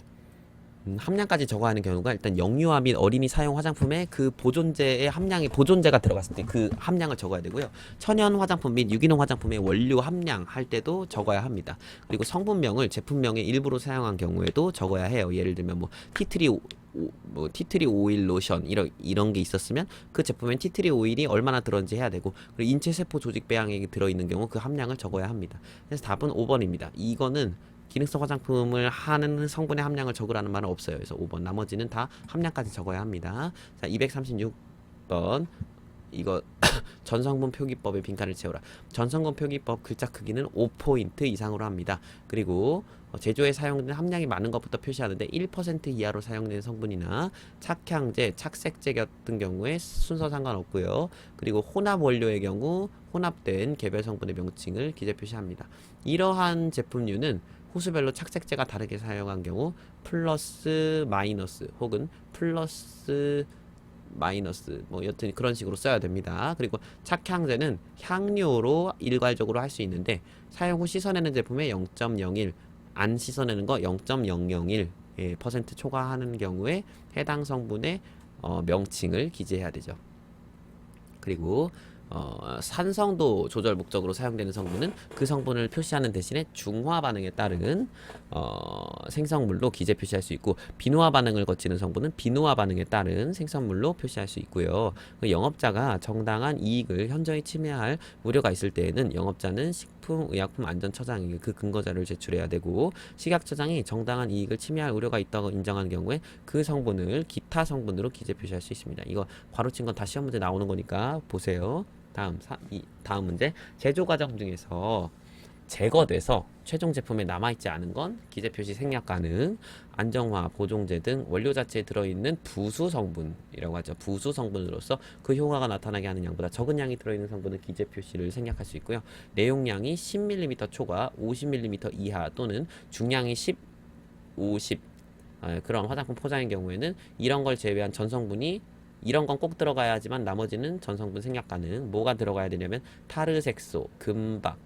함량까지 적어야 하는 경우가 일단 영유아 및 어린이 사용 화장품에 그 보존제의 함량이 보존제가 들어갔을 때 그 함량을 적어야 되고요. 천연 화장품 및 유기농 화장품의 원료 함량 할 때도 적어야 합니다. 그리고 성분명을 제품명의 일부로 사용한 경우에도 적어야 해요. 예를 들면 뭐 티트리 뭐 티트리 오일 로션 이런 게 있었으면 그 제품엔 티트리 오일이 얼마나 들었는지 해야 되고, 그리고 인체 세포 조직 배양액이 들어 있는 경우 그 함량을 적어야 합니다. 그래서 답은 5번입니다. 이거는 기능성 화장품을 하는 성분의 함량을 적으라는 말은 없어요. 그래서 5번. 나머지는 다 함량까지 적어야 합니다. 자, 236번. 이거 전성분 표기법의 빈칸을 채워라. 전성분 표기법 글자 크기는 5포인트 이상으로 합니다. 그리고 제조에 사용되는 함량이 많은 것부터 표시하는데 1% 이하로 사용되는 성분이나 착향제, 착색제 같은 경우에 순서 상관없고요. 그리고 혼합 원료의 경우 혼합된 개별 성분의 명칭을 기재 표시합니다. 이러한 제품류는 호수별로 착색제가 다르게 사용한 경우 플러스 마이너스 혹은 플러스 마이너스 뭐 여튼 그런 식으로 써야 됩니다. 그리고 착향제는 향료로 일괄적으로 할 수 있는데 사용 후 씻어내는 제품에 0.01, 안 씻어내는 거 0.001 퍼센트 초과하는 경우에 해당 성분의 명칭을 기재해야 되죠. 그리고 산성도 조절 목적으로 사용되는 성분은 그 성분을 표시하는 대신에 중화 반응에 따른 생성물로 기재 표시할 수 있고, 비누화 반응을 거치는 성분은 비누화 반응에 따른 생성물로 표시할 수 있고요. 영업자가 정당한 이익을 현저히 침해할 우려가 있을 때에는 영업자는 식품의약품안전처장에게 그 근거자료를 제출해야 되고, 식약처장이 정당한 이익을 침해할 우려가 있다고 인정한 경우에 그 성분을 기타 성분으로 기재 표시할 수 있습니다. 이거 괄호친 건 다 시험 문제 나오는 거니까 보세요. 다음 문제. 제조 과정 중에서 제거돼서 최종 제품에 남아있지 않은 건 기재 표시 생략 가능. 안정화, 보종제 등 원료 자체에 들어있는 부수 성분이라고 하죠. 부수 성분으로서 그 효과가 나타나게 하는 양보다 적은 양이 들어있는 성분은 기재 표시를 생략할 수 있고요. 내용량이 10mm 초과 50mm 이하 또는 중량이 10, 50 그런 화장품 포장의 경우에는 이런 걸 제외한 전성분이 이런 건 꼭 들어가야 하지만 나머지는 전성분 생략 가능. 뭐가 들어가야 되냐면 타르색소, 금박,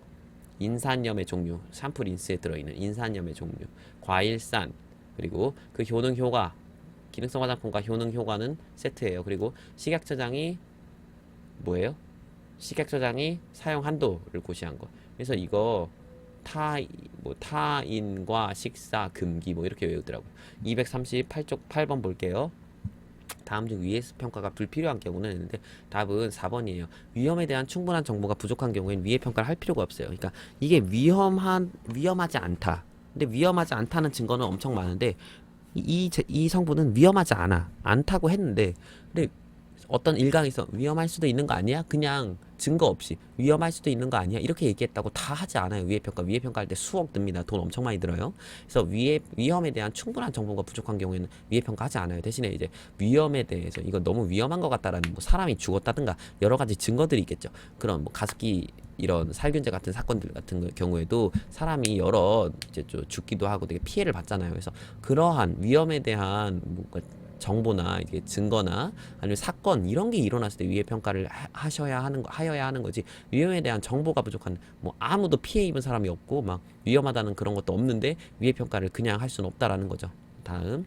인산염의 종류, 샴푸 린스에 들어있는 인산염의 종류, 과일산, 그리고 그 효능 효과, 기능성 화장품과 효능 효과는 세트예요. 그리고 식약처장이 뭐예요? 식약처장이 사용 한도를 고시한 거. 그래서 이거 타인과 식사 금기 뭐 이렇게 외우더라고요. 238쪽 8번 볼게요. 다음 중 위에서 평가가 불필요한 경우는 했는데 답은 4번이에요. 위험에 대한 충분한 정보가 부족한 경우엔 위해 평가를 할 필요가 없어요. 그러니까 이게 위험하지 않다. 근데 위험하지 않다는 증거는 엄청 많은데 이 성분은 위험하지 않다고 했는데, 근데 어떤 일각에서 위험할 수도 있는 거 아니야? 그냥 증거 없이 위험할 수도 있는 거 아니야? 이렇게 얘기했다고 다 하지 않아요. 위해 평가할 때 수억 듭니다. 돈 엄청 많이 들어요. 그래서 위험에 대한 충분한 정보가 부족한 경우에는 위해 평가하지 않아요. 대신에 이제 위험에 대해서 이거 너무 위험한 것 같다라는 뭐 사람이 죽었다든가 여러 가지 증거들이 있겠죠. 그런 뭐 가습기 이런 살균제 같은 사건들 같은 경우에도 사람이 여러 이제 좀 죽기도 하고 되게 피해를 받잖아요. 그래서 그러한 위험에 대한 뭔가 정보나 이게 증거나 아니면 사건 이런 게 일어났을 때 위해 평가를 하여야 하는 거지. 위험에 대한 정보가 부족한 뭐 아무도 피해 입은 사람이 없고 막 위험하다는 그런 것도 없는데 위해 평가를 그냥 할 수는 없다라는 거죠. 다음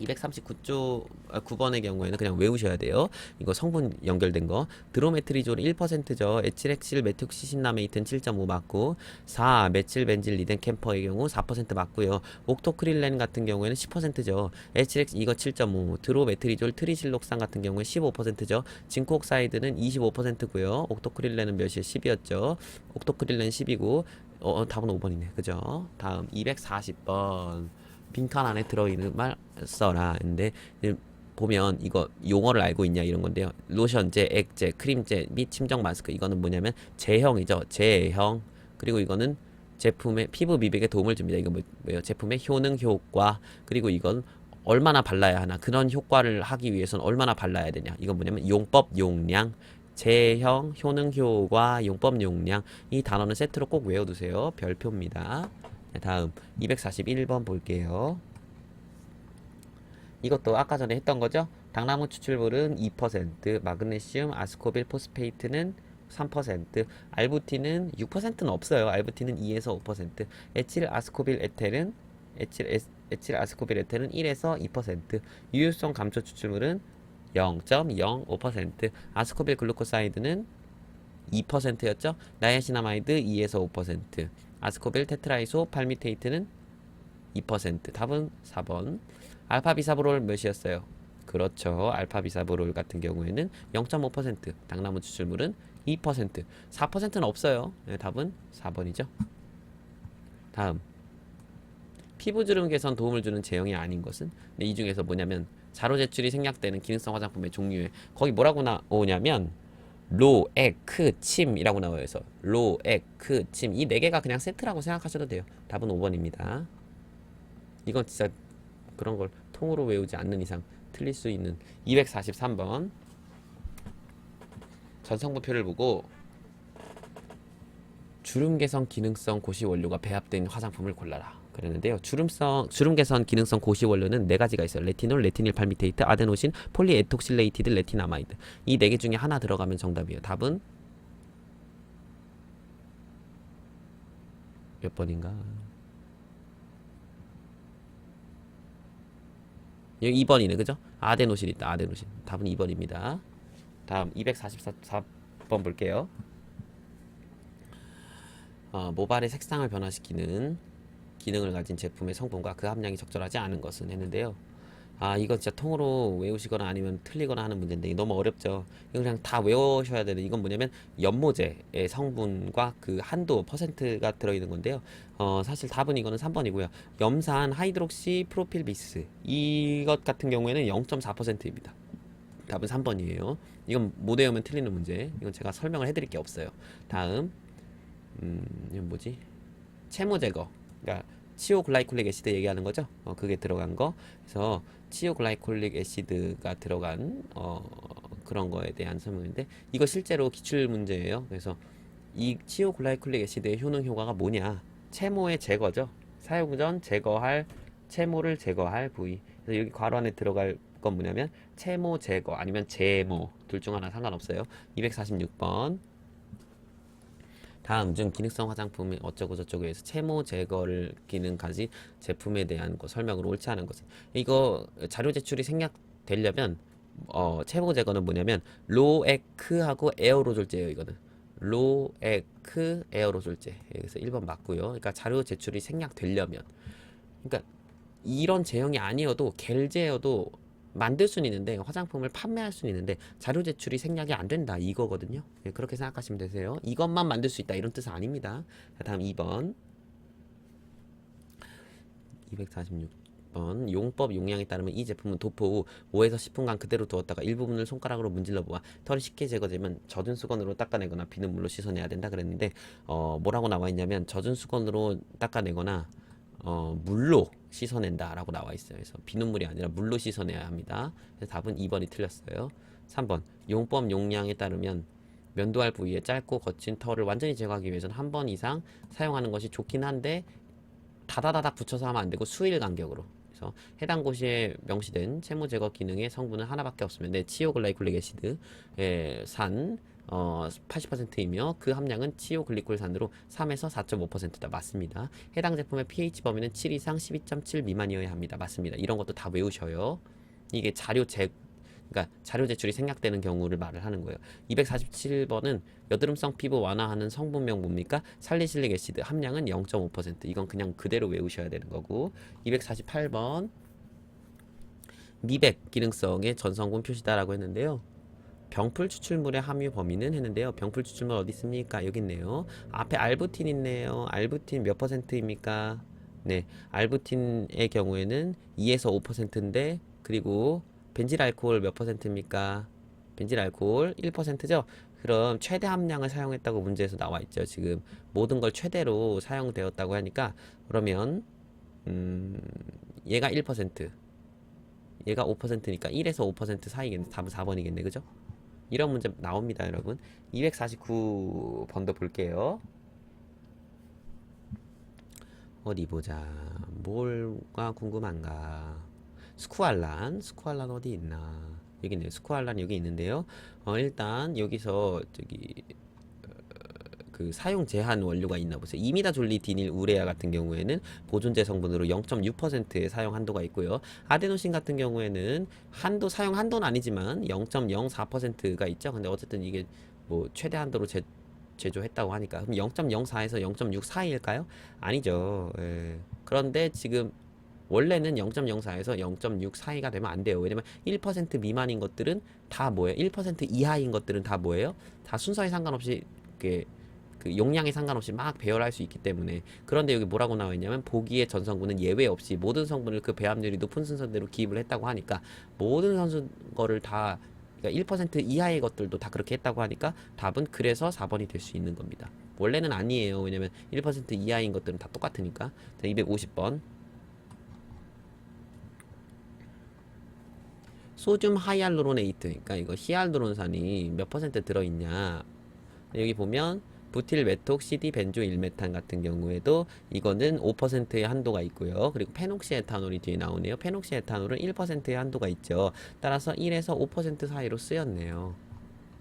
239조 9번의 경우에는 그냥 외우셔야 돼요. 이거 성분 연결된 거. 드로메트리졸 1%죠. 에틸엑실 메톡시신나메이트는 7.5 맞고, 4 메칠벤질 리덴 캠퍼의 경우 4% 맞고요. 옥토크릴렌 같은 경우에는 10%죠. 에틸엑 이거 7.5, 드로메트리졸 트리실록산 같은 경우에 15%죠. 징크옥사이드는 25%고요. 옥토크릴렌은 몇이에요? 10이었죠. 옥토크릴렌 10이고 답은 5번이네. 그죠? 다음 240번. 빈칸 안에 들어있는 말 써라. 근데 보면 이거 용어를 알고 있냐 이런 건데요. 로션제, 액제, 크림제 및 침정 마스크, 이거는 뭐냐면 제형이죠. 제형. 그리고 이거는 제품의 피부 미백에 도움을 줍니다. 이거 뭐예요? 제품의 효능 효과. 그리고 이건 얼마나 발라야 하나, 그런 효과를 하기 위해서는 얼마나 발라야 되냐. 이건 뭐냐면 용법 용량. 제형, 효능 효과, 용법 용량, 이 단어는 세트로 꼭 외워두세요. 별표입니다. 다음 241번 볼게요. 이것도 아까 전에 했던 거죠. 당나무 추출물은 2%, 마그네슘, 아스코빌 포스페이트는 3%, 알부틴은 6%는 없어요. 알부틴은 2에서 5%, 에틸 아스코빌 에텔은 에틸 아스코빌 에텔은 1에서 2%, 유효성 감초 추출물은 0.05%, 아스코빌 글루코사이드는 2%였죠. 나이아시나마이드 2에서 5%, 아스코빌 테트라이소 팔미테이트는 2%. 답은 4번. 알파비사브롤 몇이었어요? 그렇죠. 알파비사브롤 같은 경우에는 0.5%, 당나무 추출물은 2%, 4%는 없어요. 네, 답은 4번이죠. 다음. 피부주름 개선 도움을 주는 제형이 아닌 것은? 네, 이 중에서 뭐냐면 자로 제출이 생략되는 기능성 화장품의 종류에 거기 뭐라고 나오냐면 로, 액, 크, 침이라고 나와요. 그래서 로, 액, 크, 침 이 네 개가 그냥 세트라고 생각하셔도 돼요. 답은 5번입니다. 이건 진짜 그런 걸 통으로 외우지 않는 이상 틀릴 수 있는 243번 전성분표를 보고 주름 개선 기능성 고시 원료가 배합된 화장품을 골라라 그랬는데요. 주름 개선 기능성 고시 원료는 네 가지가 있어요. 레티놀, 레티닐 팔미테이트, 아데노신, 폴리에톡실레이티드, 레티나마이드. 이 네 개 중에 하나 들어가면 정답이에요. 답은 몇 번인가? 여기 2번이네, 그죠? 아데노신 있다, 아데노신. 답은 2번입니다. 다음 244번 볼게요. 모발의 색상을 변화시키는 기능을 가진 제품의 성분과 그 함량이 적절하지 않은 것은 했는데요. 이건 진짜 통으로 외우시거나 아니면 틀리거나 하는 문제인데 너무 어렵죠. 이거 그냥 다 외우셔야 되는 이건 뭐냐면 연모제의 성분과 그 한도 퍼센트가 들어있는 건데요. 사실 답은 이거는 3번이고요. 염산 하이드록시 프로필비스 이것 같은 경우에는 0.4%입니다. 답은 3번이에요. 이건 못 외우면 틀리는 문제. 이건 제가 설명을 해드릴 게 없어요. 다음 이건 뭐지? 채모 제거. 그러니까 치오글라이콜릭 애시드 얘기하는 거죠. 그게 들어간 거. 그래서 치오글라이콜릭 애시드가 들어간 그런 거에 대한 설명인데 이거 실제로 기출 문제예요. 그래서 이 치오글라이콜릭 애시드의 효능 효과가 뭐냐? 채모의 제거죠. 사용 전 제거할 채모를 제거할 부위. 그래서 여기 괄호 안에 들어갈 건 뭐냐면 채모 제거 아니면 제모 둘 중 하나 상관없어요. 246번. 다음 중 기능성 화장품이 어쩌고 저쩌고 해서 채모 제거를 기능까지 제품에 대한 거 설명으로 옳지 않은 것은 이거 자료 제출이 생략되려면 채모 제거는 뭐냐면 로에크하고 에어로졸제예요. 이거는 로에크 에어로졸제. 그래서 1번 맞고요. 그러니까 자료 제출이 생략되려면 그러니까 이런 제형이 아니어도 겔제여도 만들 수는 있는데 화장품을 판매할 수는 있는데 자료 제출이 생략이 안 된다 이거거든요. 네, 그렇게 생각하시면 되세요. 이것만 만들 수 있다 이런 뜻은 아닙니다. 다음 2번 246번 용법 용량에 따르면 이 제품은 도포 후 5에서 10분간 그대로 두었다가 일부분을 손가락으로 문질러 보아 털이 쉽게 제거되면 젖은 수건으로 닦아내거나 비눗물로 씻어내야 된다 그랬는데 뭐라고 나와 있냐면 젖은 수건으로 닦아내거나 물로 씻어낸다 라고 나와 있어요. 그래서 비눗물이 아니라 물로 씻어내야 합니다. 그래서 답은 2번이 틀렸어요. 3번 용법 용량에 따르면 면도할 부위에 짧고 거친 털을 완전히 제거하기 위해서는 한 번 이상 사용하는 것이 좋긴 한데 다다다닥 붙여서 하면 안 되고 수일 간격으로. 그래서 해당 고시에 명시된 채모 제거 기능의 성분은 하나밖에 없으면 치오글라이콜릭 애시드의 산 80%이며 그 함량은 치오글리콜산으로 3에서 4.5%다. 맞습니다. 해당 제품의 pH 범위는 7 이상 12.7 미만이어야 합니다. 맞습니다. 이런 것도 다 외우셔요. 이게 그러니까 자료 제출이 생략되는 경우를 말을 하는 거예요. 247번은 여드름성 피부 완화하는 성분명 뭡니까? 살리실릭 애시드 함량은 0.5%. 이건 그냥 그대로 외우셔야 되는 거고. 248번 미백 기능성의 전성분 표시다라고 했는데요. 병풀 추출물의 함유 범위는 했는데요. 병풀 추출물 어디 있습니까? 여기 있네요. 앞에 알부틴 있네요. 알부틴 몇 퍼센트입니까? 네, 알부틴의 경우에는 2에서 5%인데 그리고 벤질 알코올 몇 퍼센트입니까? 벤질 알코올 1%죠? 그럼 최대 함량을 사용했다고 문제에서 나와 있죠. 지금 모든 걸 최대로 사용되었다고 하니까 그러면 얘가 1%, 얘가 5%니까 1에서 5% 사이겠네. 답은 4번이겠네. 그죠? 이런 문제 나옵니다, 여러분. 249번도 볼게요. 어디 보자. 뭐가 궁금한가? 스쿠알란 어디 있나? 여기 있네요. 스쿠알란 여기 있는데요. 일단 여기서 저기 그 사용 제한 원료가 있나 보세요. 이미다졸리 디닐 우레아 같은 경우에는 보존제 성분으로 0.6%의 사용 한도가 있고요. 아데노신 같은 경우에는 사용 한도는 아니지만 0.04%가 있죠. 근데 어쨌든 이게 뭐 최대 한도로 제조했다고 하니까 그럼 0.04에서 0.64일까요? 아니죠. 예. 그런데 지금 원래는 0.04에서 0.6 사이가 되면 안 돼요. 왜냐면 1% 미만인 것들은 다 뭐예요? 1% 이하인 것들은 다 뭐예요? 다 순서에 상관없이 그 용량에 상관없이 막 배열할 수 있기 때문에. 그런데 여기 뭐라고 나와 있냐면 보기의 전 성분은 예외 없이 모든 성분을 그 배합률이 높은 순서대로 기입을 했다고 하니까 모든 선수 거를 다 그러니까 1% 이하의 것들도 다 그렇게 했다고 하니까 답은 그래서 4번이 될 수 있는 겁니다. 원래는 아니에요. 왜냐면 1% 이하인 것들은 다 똑같으니까. 자, 250번. 소듐 하이알루로네이트, 그러니까 이거 히알루론산이 몇 퍼센트 들어있냐. 여기 보면 부틸 메톡 CD 벤조 일메탄 같은 경우에도 이거는 5%의 한도가 있고요. 그리고 페녹시 에탄올이 뒤에 나오네요. 페녹시 에탄올은 1%의 한도가 있죠. 따라서 1에서 5% 사이로 쓰였네요.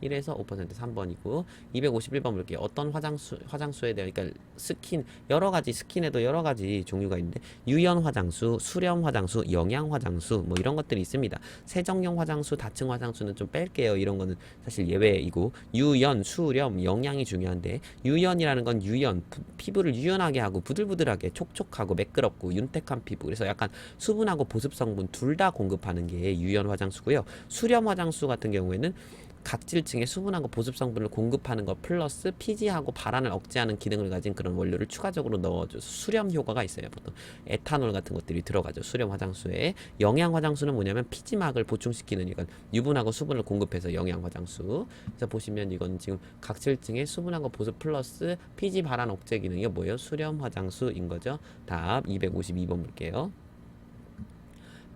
1에서 5% 3번이고 251번 볼게요. 어떤 화장수에 대한 그러니까 여러 가지 스킨에도 여러 가지 종류가 있는데 유연 화장수, 수렴 화장수, 영양 화장수 뭐 이런 것들이 있습니다. 세정용 화장수, 다층 화장수는 좀 뺄게요. 이런 거는 사실 예외이고 유연, 수렴, 영양이 중요한데 유연이라는 건 피부를 유연하게 하고 부들부들하게 촉촉하고 매끄럽고 윤택한 피부. 그래서 약간 수분하고 보습 성분 둘 다 공급하는 게 유연 화장수고요. 수렴 화장수 같은 경우에는 각질층에 수분하고 보습 성분을 공급하는 것 플러스 피지하고 발한을 억제하는 기능을 가진 그런 원료를 추가적으로 넣어줘서 수렴 효과가 있어요. 보통 에탄올 같은 것들이 들어가죠. 수렴 화장수에. 영양 화장수는 뭐냐면 피지막을 보충시키는 이건 유분하고 수분을 공급해서 영양 화장수. 그래서 보시면 이건 지금 각질층에 수분하고 보습 플러스 피지 발한 억제 기능이 뭐예요? 수렴 화장수인 거죠. 답 252번 볼게요.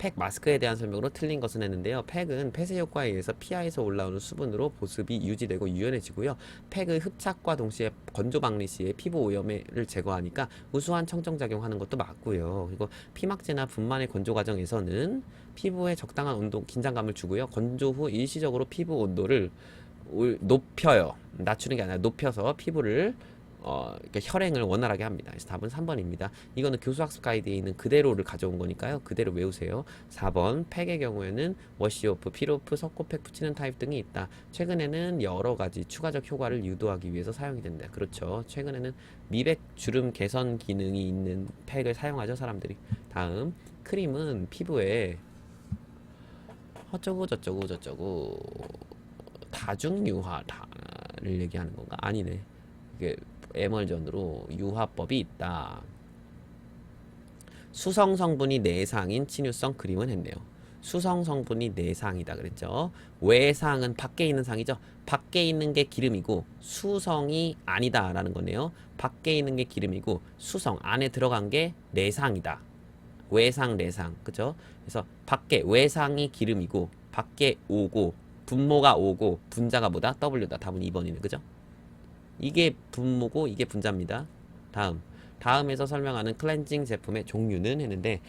팩 마스크에 대한 설명으로 틀린 것은 했는데요. 팩은 폐쇄 효과에 의해서 피하에서 올라오는 수분으로 보습이 유지되고 유연해지고요. 팩의 흡착과 동시에 건조 박리 시에 피부 오염을 제거하니까 우수한 청정작용하는 것도 맞고요. 그리고 피막제나 분만의 건조 과정에서는 피부에 적당한 온도, 긴장감을 주고요. 건조 후 일시적으로 피부 온도를 높여요. 낮추는 게 아니라 높여서 피부를 그러니까 혈행을 원활하게 합니다. 그래서 답은 3번입니다. 이거는 교수학습 가이드에 있는 그대로를 가져온 거니까요. 그대로 외우세요. 4번 팩의 경우에는 워시오프, 필오프, 석고팩 붙이는 타입 등이 있다. 최근에는 여러 가지 추가적 효과를 유도하기 위해서 사용이 된다. 그렇죠. 최근에는 미백 주름 개선 기능이 있는 팩을 사용하죠, 사람들이. 다음 크림은 피부에 어쩌고 저쩌고 저쩌고 다중유화를 얘기하는 건가? 아니네. 이게 에멀전으로 유화법이 있다. 수성 성분이 내상인 친유성 크림은 했네요. 수성 성분이 내상이다 그랬죠. 외상은 밖에 있는 상이죠. 밖에 있는 게 기름이고 수성이 아니다라는 거네요. 밖에 있는 게 기름이고 수성 안에 들어간 게 내상이다. 외상 내상 그죠? 그래서 밖에 외상이 기름이고 밖에 오고 분모가 오고 분자가 뭐다? W다. 답은 2번이네. 그죠? 이게 분모고 이게 분자입니다. 다음에서 설명하는 클렌징 제품의 종류는 했는데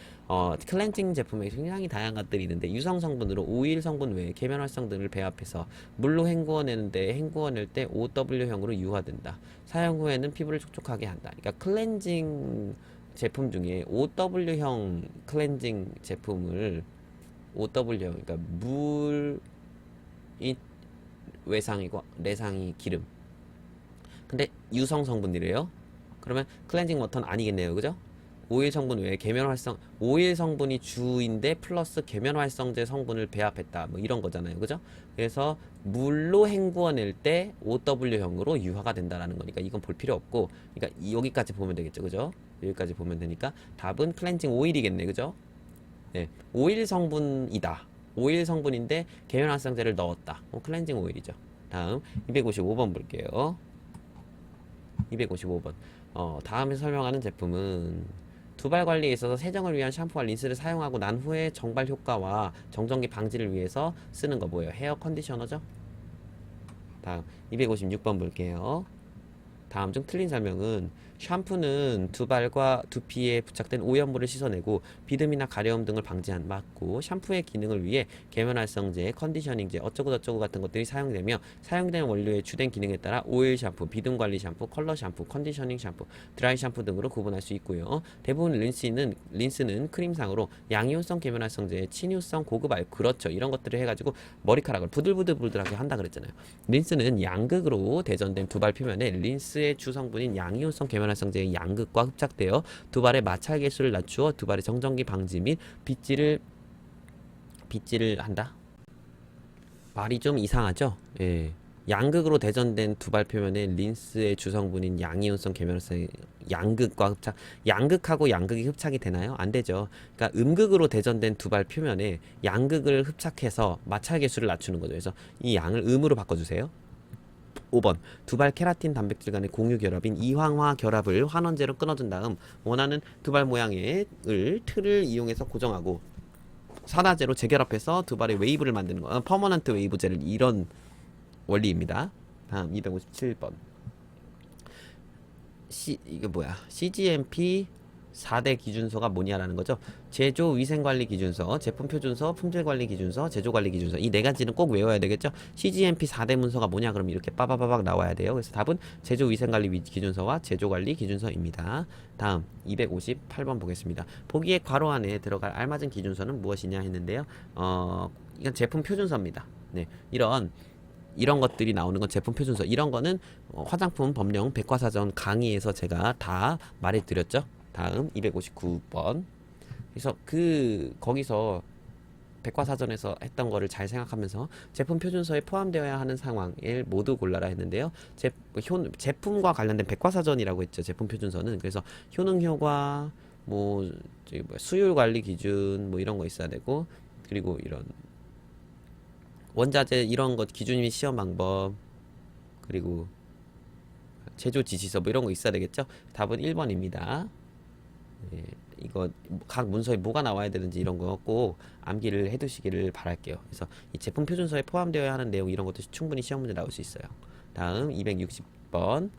클렌징 제품에 굉장히 다양한 것들이 있는데 유성 성분으로 오일 성분 외에 계면 활성 등을 배합해서 물로 헹구어내는데 헹구어낼 때 OW형으로 유화된다. 사용 후에는 피부를 촉촉하게 한다. 그러니까 클렌징 제품 중에 OW형 클렌징 제품을 OW형 그러니까 물이 외상이고 내상이 기름. 근데 유성 성분이래요. 그러면 클렌징 워터는 아니겠네요. 그죠? 오일 성분 외에 오일 성분이 주인데 플러스 계면 활성제 성분을 배합했다. 뭐 이런 거잖아요. 그죠? 그래서 물로 헹구어낼 때 OW형으로 유화가 된다라는 거니까 이건 볼 필요 없고, 그러니까 여기까지 보면 되겠죠. 그죠? 여기까지 보면 되니까 답은 클렌징 오일이겠네. 그죠? 네. 오일 성분이다. 오일 성분인데 계면 활성제를 넣었다. 클렌징 오일이죠. 다음 255번 볼게요. 255번. 다음에 설명하는 제품은 두발 관리에 있어서 세정을 위한 샴푸와 린스를 사용하고 난 후에 정발 효과와 정전기 방지를 위해서 쓰는 거 뭐예요? 헤어 컨디셔너죠? 다음 256번 볼게요. 다음 중 틀린 설명은 샴푸는 두발과 두피에 부착된 오염물을 씻어내고 비듬이나 가려움 등을 막고 샴푸의 기능을 위해 계면활성제, 컨디셔닝제, 어쩌고저쩌고 같은 것들이 사용되며 사용된 원료의 주된 기능에 따라 오일 샴푸, 비듬 관리 샴푸, 컬러 샴푸, 컨디셔닝 샴푸, 드라이 샴푸 등으로 구분할 수 있고요. 대부분 린스는 크림상으로 양이온성 계면활성제, 친유성 고급 알코올, 그렇죠. 이런 것들을 해가지고 머리카락을 부들부들하게 한다 그랬잖아요. 린스는 양극으로 대전된 두발 표면에 린스의 주성분인 양이온성 계면활성제의 양극과 흡착되어 두발의 마찰 계수를 낮추어 두발의 정전기 방지 및 빗질을 한다. 말이 좀 이상하죠? 예. 양극으로 대전된 두발 표면에 린스의 주성분인 양이온성 계면활성 양극과 흡착, 양극하고 양극이 흡착이 되나요? 안 되죠. 그러니까 음극으로 대전된 두발 표면에 양극을 흡착해서 마찰 계수를 낮추는 거죠. 그래서 이 양을 음으로 바꿔주세요. 5번 두발 케라틴 단백질 간의 공유 결합인 이황화 결합을 환원제로 끊어준 다음 원하는 두발 모양의 틀을 이용해서 고정하고 산화제로 재결합해서 두발의 웨이브를 만드는 거. 퍼머넌트 웨이브 젤을 이런 원리입니다. 다음 257번. 이게 뭐야? CGMP 4대 기준서가 뭐냐라는 거죠. 제조 위생관리 기준서, 제품 표준서, 품질 관리 기준서, 제조 관리 기준서. 이 네 가지는 꼭 외워야 되겠죠. CGMP 4대 문서가 뭐냐? 그럼 이렇게 빠바바박 나와야 돼요. 그래서 답은 제조 위생관리 기준서와 제조 관리 기준서입니다. 다음 258번 보겠습니다. 보기에 괄호 안에 들어갈 알맞은 기준서는 무엇이냐 했는데요. 이건 제품 표준서입니다. 네. 이런 것들이 나오는 건 제품 표준서. 이런 거는 화장품 법령 백과사전 강의에서 제가 다 말해드렸죠. 다음 259번. 그래서 거기서 백과사전에서 했던 거를 잘 생각하면서 제품 표준서에 포함되어야 하는 상황을 모두 골라라 했는데요. 제품과 관련된 백과사전이라고 했죠. 제품 표준서는. 그래서 효능 효과, 수율 관리 기준 이런 거 있어야 되고, 그리고 이런 원자재 이런 것 기준 및 시험 방법, 그리고 제조 지시서 이런 거 있어야 되겠죠. 답은 1번입니다. 예, 이거 각 문서에 뭐가 나와야 되는지 이런 거 꼭 암기를 해두시기를 바랄게요. 그래서 이 제품 표준서에 포함되어야 하는 내용 이런 것도 충분히 시험 문제 나올 수 있어요. 다음 260번.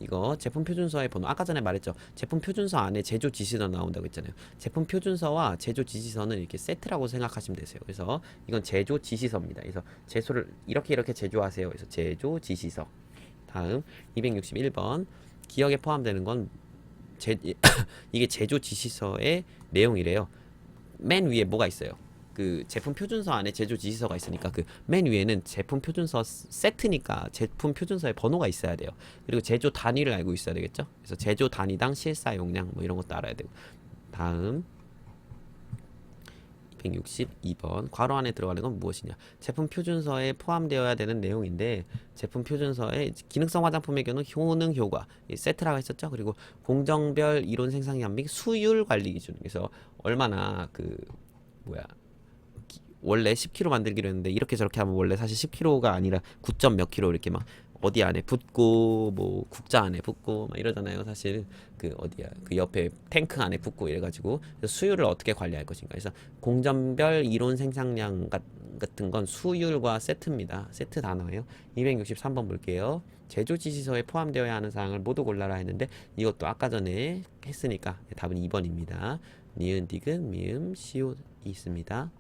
이거 제품 표준서의 번호 아까 전에 말했죠. 제품 표준서 안에 제조 지시서 나온다고 했잖아요. 제품 표준서와 제조 지시서는 이렇게 세트라고 생각하시면 되세요. 그래서 이건 제조 지시서입니다. 그래서 제소를 이렇게 제조하세요. 그래서 제조 지시서. 다음 261번. 기억에 포함되는 건 이게 제조 지시서의 내용이래요. 맨 위에 뭐가 있어요? 그 제품 표준서 안에 제조 지시서가 있으니까 그 맨 위에는 제품 표준서 세트니까 제품 표준서에 번호가 있어야 돼요. 그리고 제조 단위를 알고 있어야 되겠죠. 그래서 제조 단위당 실사 용량 이런 것도 알아야 되고. 다음 262번. 괄호 안에 들어가는 건 무엇이냐? 제품 표준서에 포함되어야 되는 내용인데 제품 표준서에 기능성 화장품의 경우 효능 효과 세트라고 했었죠. 그리고 공정별 이론 생산량 및 수율 관리 기준. 그래서 얼마나 원래 10kg 만들기로 했는데 이렇게 저렇게 하면 원래 사실 10kg가 아니라 9점 몇 킬로 이렇게 막 어디 안에 붙고 국자 안에 붙고 막 이러잖아요. 사실 그 옆에 탱크 안에 붙고 이래가지고 수율을 어떻게 관리할 것인가. 그래서 공정별 이론 생산량 같은 건 수율과 세트입니다. 세트 단어예요. 263번 볼게요. 제조 지시서에 포함되어야 하는 사항을 모두 골라라 했는데 이것도 아까 전에 했으니까 답은 2번입니다. 니은 디귿 미음 시옷 있습니다.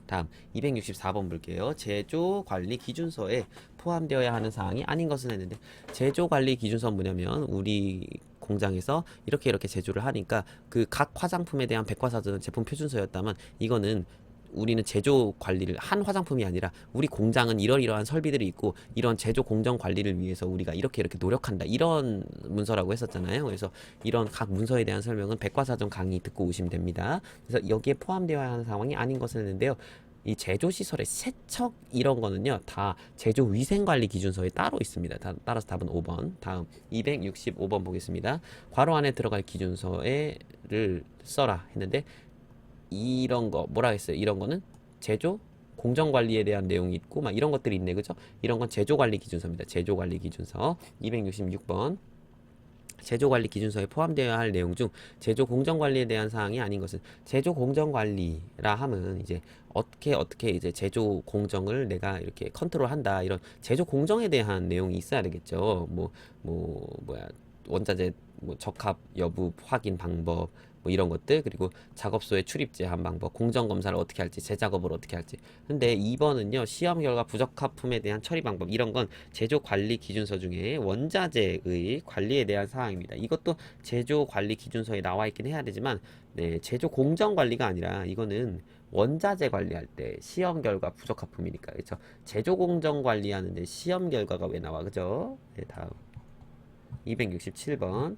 다음 264번 볼게요. 제조 관리 기준서에 포함되어야 하는 사항이 아닌 것은 했는데 제조 관리 기준서는 뭐냐면 우리 공장에서 이렇게 제조를 하니까 그 각 화장품에 대한 백과사전 제품 표준서였다면 이거는 우리는 제조 관리를 한 화장품이 아니라 우리 공장은 이러이러한 설비들이 있고 이런 제조 공정 관리를 위해서 우리가 이렇게 노력한다 이런 문서라고 했었잖아요. 그래서 이런 각 문서에 대한 설명은 백과사전 강의 듣고 오시면 됩니다. 그래서 여기에 포함되어야 하는 상황이 아닌 것을 했는데요. 이 제조 시설의 세척 이런 거는요 다 제조 위생관리 기준서에 따로 있습니다. 따라서 답은 5번. 다음 265번 보겠습니다. 괄호 안에 들어갈 기준서를 써라 했는데 이런 거 뭐라 했어요? 이런 거는 제조 공정 관리에 대한 내용이 있고 막 이런 것들이 있네. 그죠? 이런 건 제조 관리 기준서입니다. 제조 관리 기준서. 266번. 제조관리 기준서에 포함되어야 할 내용 중 제조 공정관리에 대한 사항이 아닌 것은 제조 공정관리라 하면 이제 어떻게 이제 제조 공정을 내가 이렇게 컨트롤한다 이런 제조 공정에 대한 내용이 있어야 되겠죠. 뭐야 원자재 뭐 적합 여부 확인 방법 뭐 이런 것들 그리고 작업소에 출입 제한 방법 공정 검사를 어떻게 할지 재작업을 어떻게 할지 근데 2번은요 시험 결과 부적합품에 대한 처리 방법 이런 건 제조 관리 기준서 중에 원자재의 관리에 대한 사항입니다. 이것도 제조 관리 기준서에 나와 있긴 해야 되지만 네, 제조 공정 관리가 아니라 이거는 원자재 관리할 때 시험 결과 부적합품이니까 그렇죠. 제조 공정 관리하는데 시험 결과가 왜 나와 그죠? 네, 다음 267번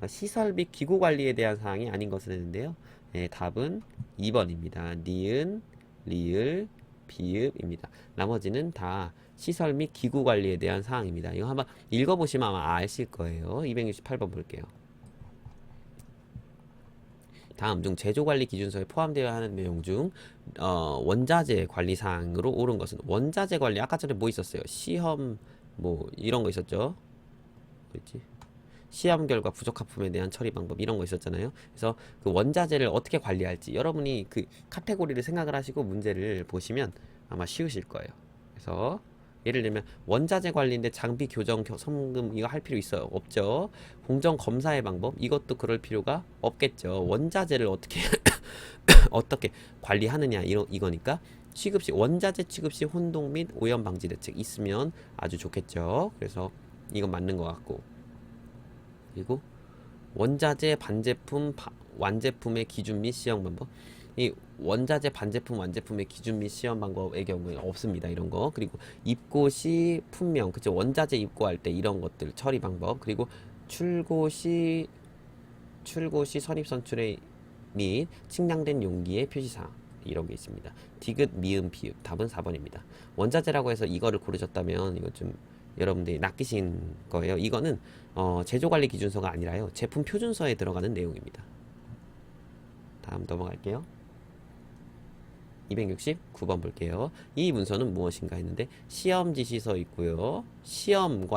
시설 및 기구 관리에 대한 사항이 아닌 것을 했는데요. 네, 답은 2번입니다. 니은, 리을, 비읍입니다. 나머지는 다 시설 및 기구 관리에 대한 사항입니다. 이거 한번 읽어보시면 아마 아실 거예요. 268번 볼게요. 다음 중 제조관리 기준서에 포함되어야 하는 내용 중 원자재 관리 사항으로 옳은 것은 원자재 관리 아까 전에 뭐 있었어요? 시험 뭐 이런 거 있었죠? 뭐지? 시험 결과 부적합품에 대한 처리 방법 이런 거 있었잖아요. 그래서 그 원자재를 어떻게 관리할지 여러분이 그 카테고리를 생각을 하시고 문제를 보시면 아마 쉬우실 거예요. 그래서 예를 들면 원자재 관리인데 장비 교정 점검 이거 할 필요 있어요? 없죠. 공정 검사의 방법 이것도 그럴 필요가 없겠죠. 원자재를 어떻게 어떻게 관리하느냐 이거니까 취급 시 원자재 취급 시 혼동 및 오염 방지 대책 있으면 아주 좋겠죠. 그래서 이건 맞는 것 같고 그리고 원자재 반제품 완제품의 기준 및 시험 방법 이 원자재 반제품 완제품의 기준 및 시험 방법의 경우에는 없습니다. 이런 거 그리고 입고 시 품명 그죠 원자재 입고할 때 이런 것들 처리 방법 그리고 출고 시 선입 선출의 및 측량된 용기의 표시사항 이런 게 있습니다. 디귿 미음 비읍 답은 4번입니다. 원자재라고 해서 이거를 고르셨다면 이거 좀 여러분들이 낚이신 거예요. 이거는 제조관리 기준서가 아니라요. 제품 표준서에 들어가는 내용입니다. 다음 넘어갈게요. 269번 볼게요. 이 문서는 무엇인가 했는데 시험 지시서 있고요. 시험이란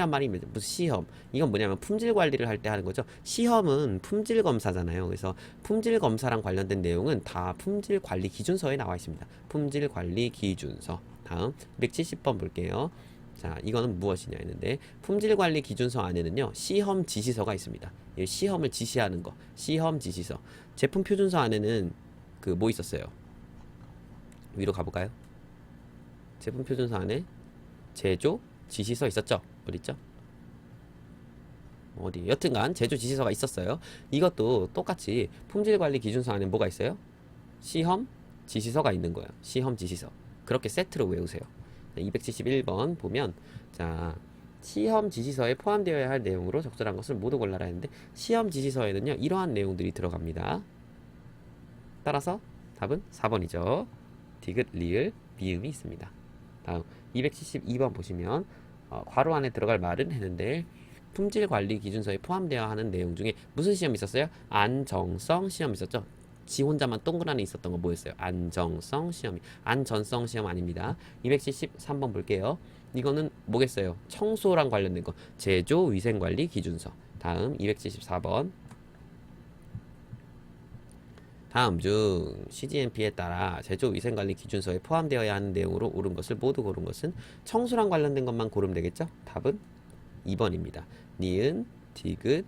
말이 무슨 시험 이건 뭐냐면 품질 관리를 할 때 하는 거죠. 시험은 품질 검사잖아요. 그래서 품질 검사랑 관련된 내용은 다 품질 관리 기준서에 나와 있습니다. 품질 관리 기준서 다음 170번 볼게요. 자, 이거는 무엇이냐 했는데 품질 관리 기준서 안에는요. 시험 지시서가 있습니다. 시험을 지시하는 거. 시험 지시서. 제품 표준서 안에는 그 뭐 있었어요? 위로 가볼까요? 제품 표준서 안에 제조 지시서 있었죠? 어디 있죠? 어디? 여튼간 제조 지시서가 있었어요. 이것도 똑같이 품질 관리 기준서 안에 뭐가 있어요? 시험 지시서가 있는 거예요. 시험 지시서. 그렇게 세트로 외우세요. 271번 보면 자 시험 지시서에 포함되어야 할 내용으로 적절한 것을 모두 골라라 했는데 시험 지시서에는요 이러한 내용들이 들어갑니다. 따라서 답은 4번이죠. 디귿 리을 비음이 있습니다. 다음 272번 보시면 괄호 안에 들어갈 말은 했는데 품질 관리 기준서에 포함되어야 하는 내용 중에 무슨 시험이 있었어요? 안정성 시험 있었죠. 지 혼자만 동그라미 있었던 거 뭐였어요? 안정성 시험이 안전성 시험 아닙니다. 273번 볼게요. 이거는 뭐겠어요? 청소랑 관련된 거 제조 위생관리 기준서. 다음 274번 다음 중 CGMP에 따라 제조위생관리 기준서에 포함되어야 하는 내용으로 옳은 것을 모두 고른 것은 청소랑 관련된 것만 고르면 되겠죠? 답은 2번입니다. 니은, 디귿,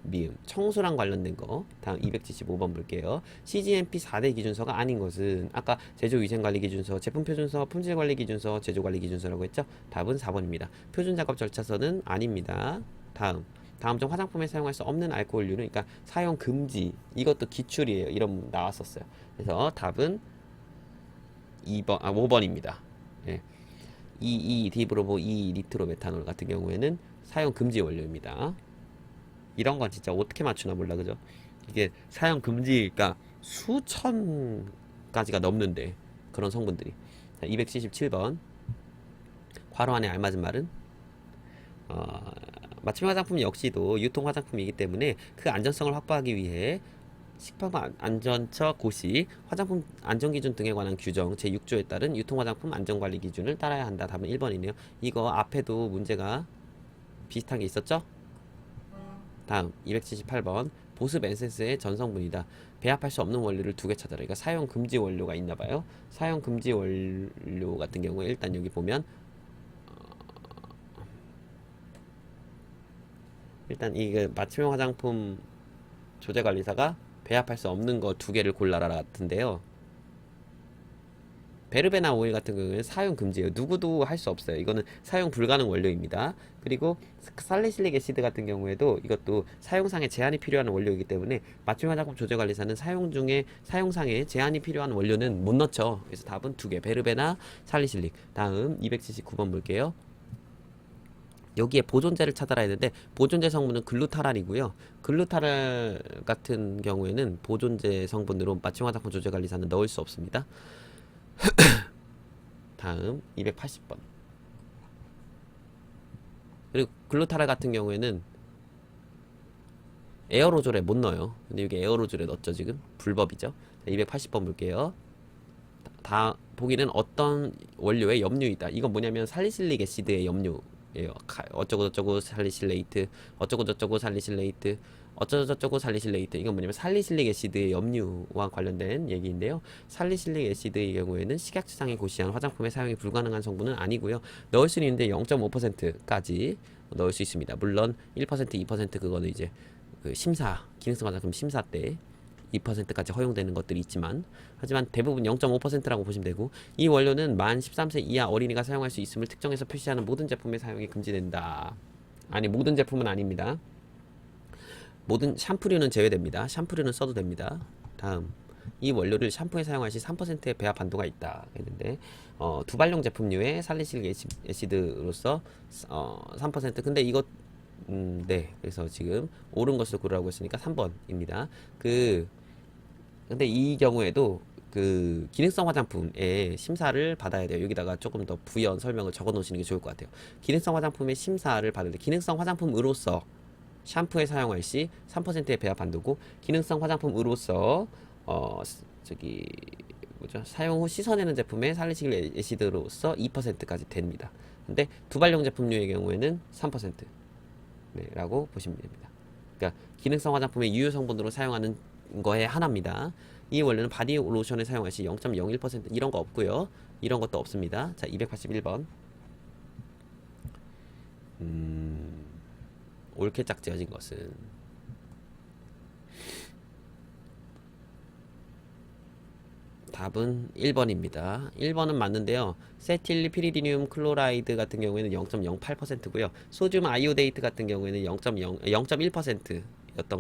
미음 청소랑 관련된 거. 다음 275번 볼게요. CGMP 4대 기준서가 아닌 것은 아까 제조위생관리 기준서, 제품표준서, 품질관리 기준서, 제조관리 기준서라고 했죠? 답은 4번입니다. 표준작업 절차서는 아닙니다. 다음 중 화장품에 사용할 수 없는 알코올류는 그러니까 사용 금지 이것도 기출이에요. 이런 나왔었어요. 그래서 답은 5번입니다. 예. 2,2-디브로보 2-니트로메탄올 같은 경우에는 사용 금지 원료입니다. 이런 건 진짜 어떻게 맞추나 몰라 그죠? 이게 사용 금지가 수천 가지가 넘는데 그런 성분들이. 자, 277번 괄호 안에 알맞은 말은 맞춤 화장품 역시도 유통 화장품이기 때문에 그 안전성을 확보하기 위해 식phẩm 안전처 고시 화장품 안전기준 등에 관한 규정 제6조에 따른 유통 화장품 안전관리 기준을 따라야 한다. 답은 1번이네요. 이거 앞에도 문제가 비슷한 게 있었죠? 다음 278번 보습 에센스의 전성분이다. 배합할 수 없는 원료를 두 개 찾아라. 그러니까 사용 금지 원료가 있나 봐요. 사용 금지 원료 같은 경우에 일단 여기 보면 일단 이게 맞춤형 화장품 조제관리사가 배합할 수 없는 거 두 개를 골라라 같은데요. 베르베나 오일 같은 경우에는 사용 금지예요. 누구도 할 수 없어요. 이거는 사용 불가능 원료입니다. 그리고 살리실릭 애시드 같은 경우에도 이것도 사용상에 제한이 필요한 원료이기 때문에 맞춤 화장품 조제관리사는 사용상에 제한이 필요한 원료는 못 넣죠. 그래서 답은 두 개. 베르베나 살리실릭. 다음 279번 볼게요. 여기에 보존제를 찾아라 했는데 보존제 성분은 글루타랄이고요. 글루타랄 같은 경우에는 보존제 성분으로 맞춤 화장품 조제관리사는 넣을 수 없습니다. 다음 280번. 그리고 글루타랄 같은 경우에는 에어로졸에 못 넣어요. 근데 여기 에어로졸에 넣었죠. 지금 불법이죠. 280번 볼게요. 다 보기는 어떤 원료의 염류이다. 이건 뭐냐면 살리실릭 애시드의 염류예요. 어쩌고저쩌고 살리실레이트, 어쩌고저쩌고 살리실레이트, 어쩌고저쩌고 살리실레이트. 이건 뭐냐면 살리실릭 애시드의 염류와 관련된 얘기인데요. 살리실릭 애시드의 경우에는 식약처상에 고시한 화장품에 사용이 불가능한 성분은 아니고요. 넣을 수 있는데 0.5%까지 넣을 수 있습니다. 물론 1%, 2% 그거는 이제 그 심사, 기능성 화장품 심사 때 2%까지 허용되는 것들이 있지만 하지만 대부분 0.5%라고 보시면 되고 이 원료는 만 13세 이하 어린이가 사용할 수 있음을 특정해서 표시하는 모든 제품의 사용이 금지된다. 아니 모든 제품은 아닙니다. 모든 샴푸류는 제외됩니다. 샴푸류는 써도 됩니다. 다음 이 원료를 샴푸에 사용할 시 3%의 배합 한도가 있다 했는데 두발용 제품류의 살리실릭 애시드로서 3% 근데 이것 네. 그래서 지금 옳은 것을 고르라고 했으니까 3번입니다. 근데 이 경우에도 그 기능성 화장품의 심사를 받아야 돼요. 여기다가 조금 더 부연 설명을 적어 놓으시는 게 좋을 것 같아요. 기능성 화장품의 심사를 받을 때 기능성 화장품으로서 샴푸에 사용할 시 3%의 배합 한도고 기능성 화장품으로서 저기 뭐죠? 사용 후 씻어내는 제품의 살리실릭 애시드로서 2%까지 됩니다. 근데 두발용 제품류의 경우에는 3%. 네, 라고 보시면 됩니다. 그러니까 기능성 화장품의 유효 성분으로 사용하는 거에 하나입니다. 이 원료는 바디 로션에 사용할 시 0.01% 이런 거 없고요. 이런 것도 없습니다. 자, 281번. 옳게 짝지어진 것은 답은 1번입니다. 1번은 맞는데요. 세틸피리디늄 클로라이드 같은 경우에는 0.08%고요. 소듐 아이오데이트 같은 경우에는 0.1%였던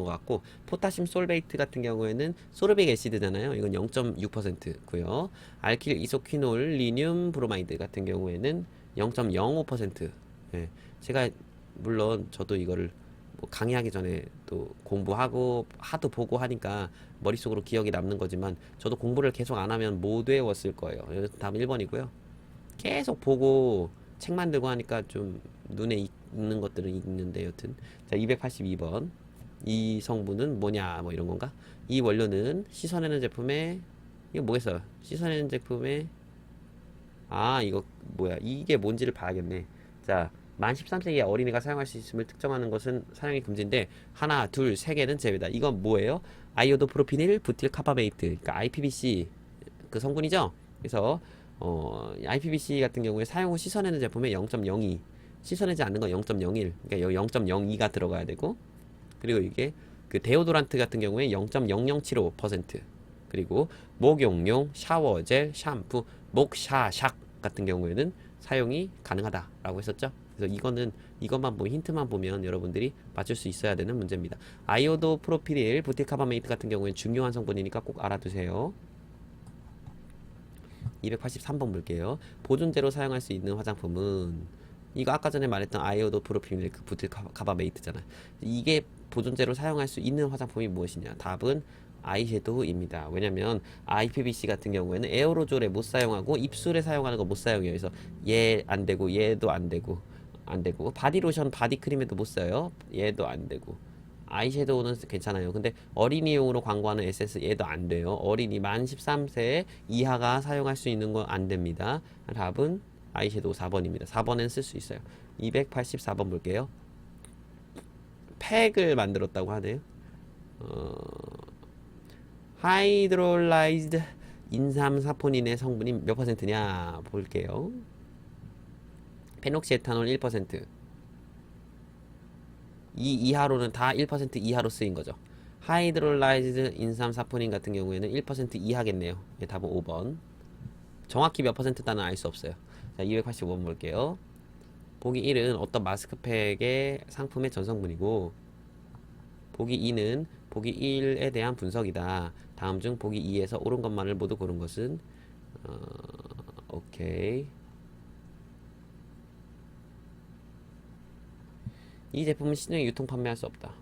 것 같고 포타슘 솔베이트 같은 경우에는 소르빅 애시드잖아요. 이건 0.6%고요. 알킬 이소퀴놀 리늄 브로마이드 같은 경우에는 0.05%. 예. 제가 물론 저도 이거를 뭐 강의하기 전에 또 공부하고 하도 보고 하니까 머릿속으로 기억이 남는 거지만 저도 공부를 계속 안 하면 못 외웠을 거예요. 다음 1번이고요. 계속 보고 책만 들고 하니까 좀 눈에 익는 것들은 있는데 여튼 자 282번 이 성분은 뭐냐 뭐 이런 건가? 이 원료는 씻어내는 제품에 이거 뭐겠어요? 씻어내는 제품에 이거 뭐야 이게 뭔지를 봐야겠네. 자 만 13세 이하 어린이가 사용할 수 있음을 특정하는 것은 사용이 금지인데 하나, 둘, 세 개는 제외다. 이건 뭐예요? 아이오도 프로피닐 부틸 카바메이트 그러니까 IPBC 그 성분이죠. 그래서 IPBC 같은 경우에 사용 후 씻어내는 제품에 0.02 씻어내지 않는 건 0.01 그러니까 여기 0.02가 들어가야 되고 그리고 이게 그 데오도란트 같은 경우에 0.0075% 그리고 목욕용 샤워젤 샴푸 목샤샥 같은 경우에는 사용이 가능하다라고 했었죠. 그래서 이것만 보면 힌트만 보면 여러분들이 맞출 수 있어야 되는 문제입니다. 아이오도 프로피릴 부틸카바메이트 같은 경우에는 중요한 성분이니까 꼭 알아두세요. 283번 볼게요. 보존제로 사용할 수 있는 화장품은 이거 아까 전에 말했던 아이오도 프로피릴 그 부틸카바메이트잖아요. 이게 보존제로 사용할 수 있는 화장품이 무엇이냐? 답은 아이섀도우입니다. 왜냐면 IPBC 같은 경우에는 에어로졸에 못 사용하고 입술에 사용하는 거 못 사용해요. 그래서 얘 안 되고 얘도 안 되고 바디로션 바디크림에도 못 써요. 얘도 안 되고 아이섀도우는 괜찮아요. 근데 어린이용으로 광고하는 에센스 얘도 안 돼요. 어린이 만 13세 이하가 사용할 수 있는 건 안 됩니다. 답은 아이섀도우 4번입니다. 4번엔 쓸 수 있어요. 284번 볼게요. 팩을 만들었다고 하네요. 어, 하이드롤라이즈드 인삼 사포닌의 성분이 몇 퍼센트냐 볼게요. 페녹시에탄올 1%. 이 이하로는 다 1% 이하로 쓰인 거죠. 하이드롤라이즈드 인삼 사포닌 같은 경우에는 1% 이하겠네요. 예, 답은 5번. 정확히 몇 퍼센트다는 알 수 없어요. 자, 285번 볼게요. 보기 1은 어떤 마스크팩의 상품의 전성분이고, 보기 2는 보기 1에 대한 분석이다. 다음 중 보기 2에서 옳은 것만을 모두 고른 것은 오케이. 이 제품은 시중에 유통 판매할 수 없다.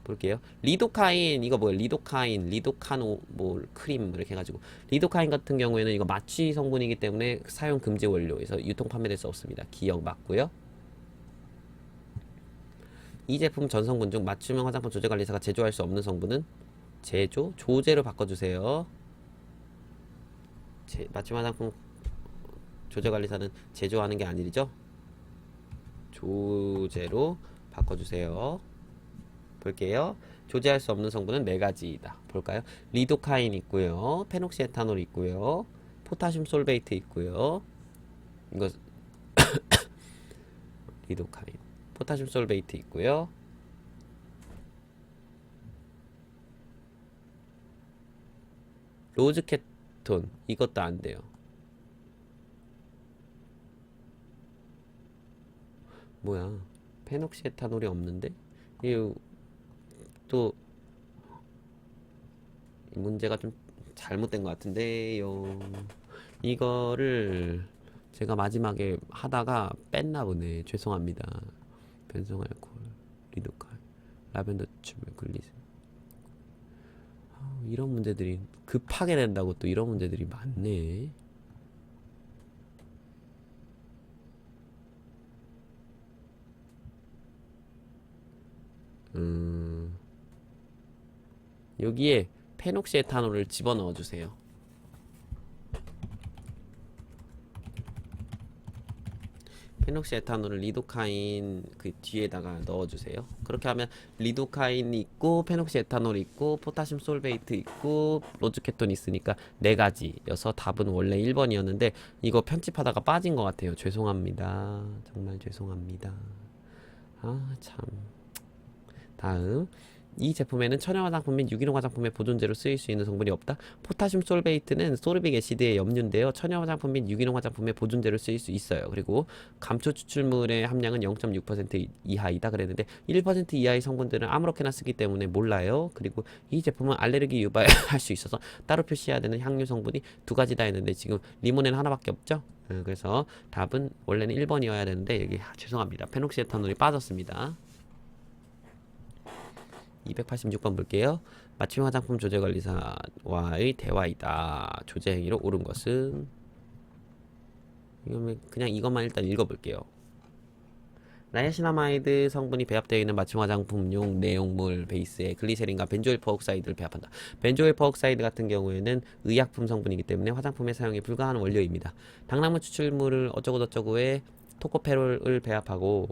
볼게요. 리도카인 이거 뭐예요? 리도카인, 리도카노 뭐 크림 이렇게 해가지고 리도카인 같은 경우에는 이거 마취 성분이기 때문에 사용 금지 원료에서 유통 판매될 수 없습니다. 기억 맞고요. 이 제품 전 성분 중 맞춤형 화장품 조제관리사가 제조할 수 없는 성분은 조제로 바꿔주세요. 맞춤 화장품 조제관리사는 제조하는 게 아니죠? 조제로 바꿔주세요. 볼게요. 조제할 수 없는 성분은 네 가지이다. 볼까요? 리도카인 있고요. 페녹시에탄올 있고요. 포타슘 솔베이트 있고요. 이거 리도카인, 포타슘 솔베이트 있고요. 로즈케톤 이것도 안 돼요. 뭐야? 페녹시에탄올이 없는데? 이 또 문제가 좀 잘못된 것 같은데요. 이거를 제가 마지막에 하다가 뺐나 보네. 죄송합니다. 변성 알코올, 리도카인, 라벤더 즙, 글리세린. 이런 문제들이 급하게 된다고 또 이런 문제들이 많네. 여기에 페녹시에탄올을 집어넣어 주세요. 페녹시에탄올을 리도카인 그 뒤에다가 넣어주세요. 그렇게 하면 리도카인이 있고 페녹시에탄올이 있고 포타슘 솔베이트 있고 로즈케톤이 있으니까 네 가지여서 답은 원래 1번이었는데 이거 편집하다가 빠진 것 같아요. 죄송합니다. 정말 죄송합니다. 아 참. 다음, 이 제품에는 천연 화장품 및 유기농 화장품의 보존제로 쓰일 수 있는 성분이 없다. 포타슘 솔베이트는 소르빅 애시드의 염류인데요. 천연 화장품 및 유기농 화장품의 보존제로 쓰일 수 있어요. 그리고 감초 추출물의 함량은 0.6% 이하이다 그랬는데 1% 이하의 성분들은 아무렇게나 쓰기 때문에 몰라요. 그리고 이 제품은 알레르기 유발할 수 있어서 따로 표시해야 되는 향유 성분이 두 가지다 했는데 지금 리모네는 하나밖에 없죠. 그래서 답은 원래는 1번이어야 되는데 여기 죄송합니다. 페녹시에탄올이 빠졌습니다. 286번 볼게요. 맞춤 화장품 조제관리사와의 대화이다. 조제 행위로 옳은 것은 그냥 이것만 일단 읽어볼게요. 나이아시나마이드 성분이 배합되어 있는 맞춤 화장품용 내용물 베이스에 글리세린과 벤조일 퍼옥사이드를 배합한다. 벤조일 퍼옥사이드 같은 경우에는 의약품 성분이기 때문에 화장품에 사용이 불가한 원료입니다. 당락물 추출물을 어쩌고저쩌고에 토코페롤을 배합하고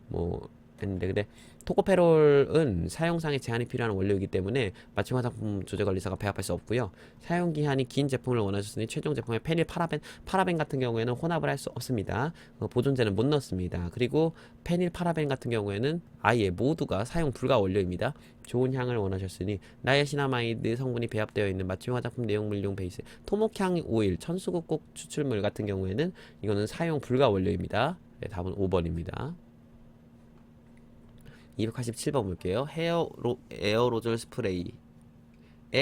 뭐 했는데 근데 토코페롤은 사용상의 제한이 필요한 원료이기 때문에 맞춤 화장품 조제관리사가 배합할 수 없고요. 사용기한이 긴 제품을 원하셨으니 최종 제품에 페닐 파라벤 같은 경우에는 혼합을 할 수 없습니다. 보존제는 못 넣습니다. 그리고 페닐 파라벤 같은 경우에는 아예 모두가 사용 불가 원료입니다. 좋은 향을 원하셨으니 나이아시나마이드 성분이 배합되어 있는 맞춤 화장품 내용물용 베이스 토목향 오일, 천수국곡 추출물 같은 경우에는 이거는 사용 불가 원료입니다. 네, 답은 5번입니다. 287번 볼게요. 에어로졸 스프레이의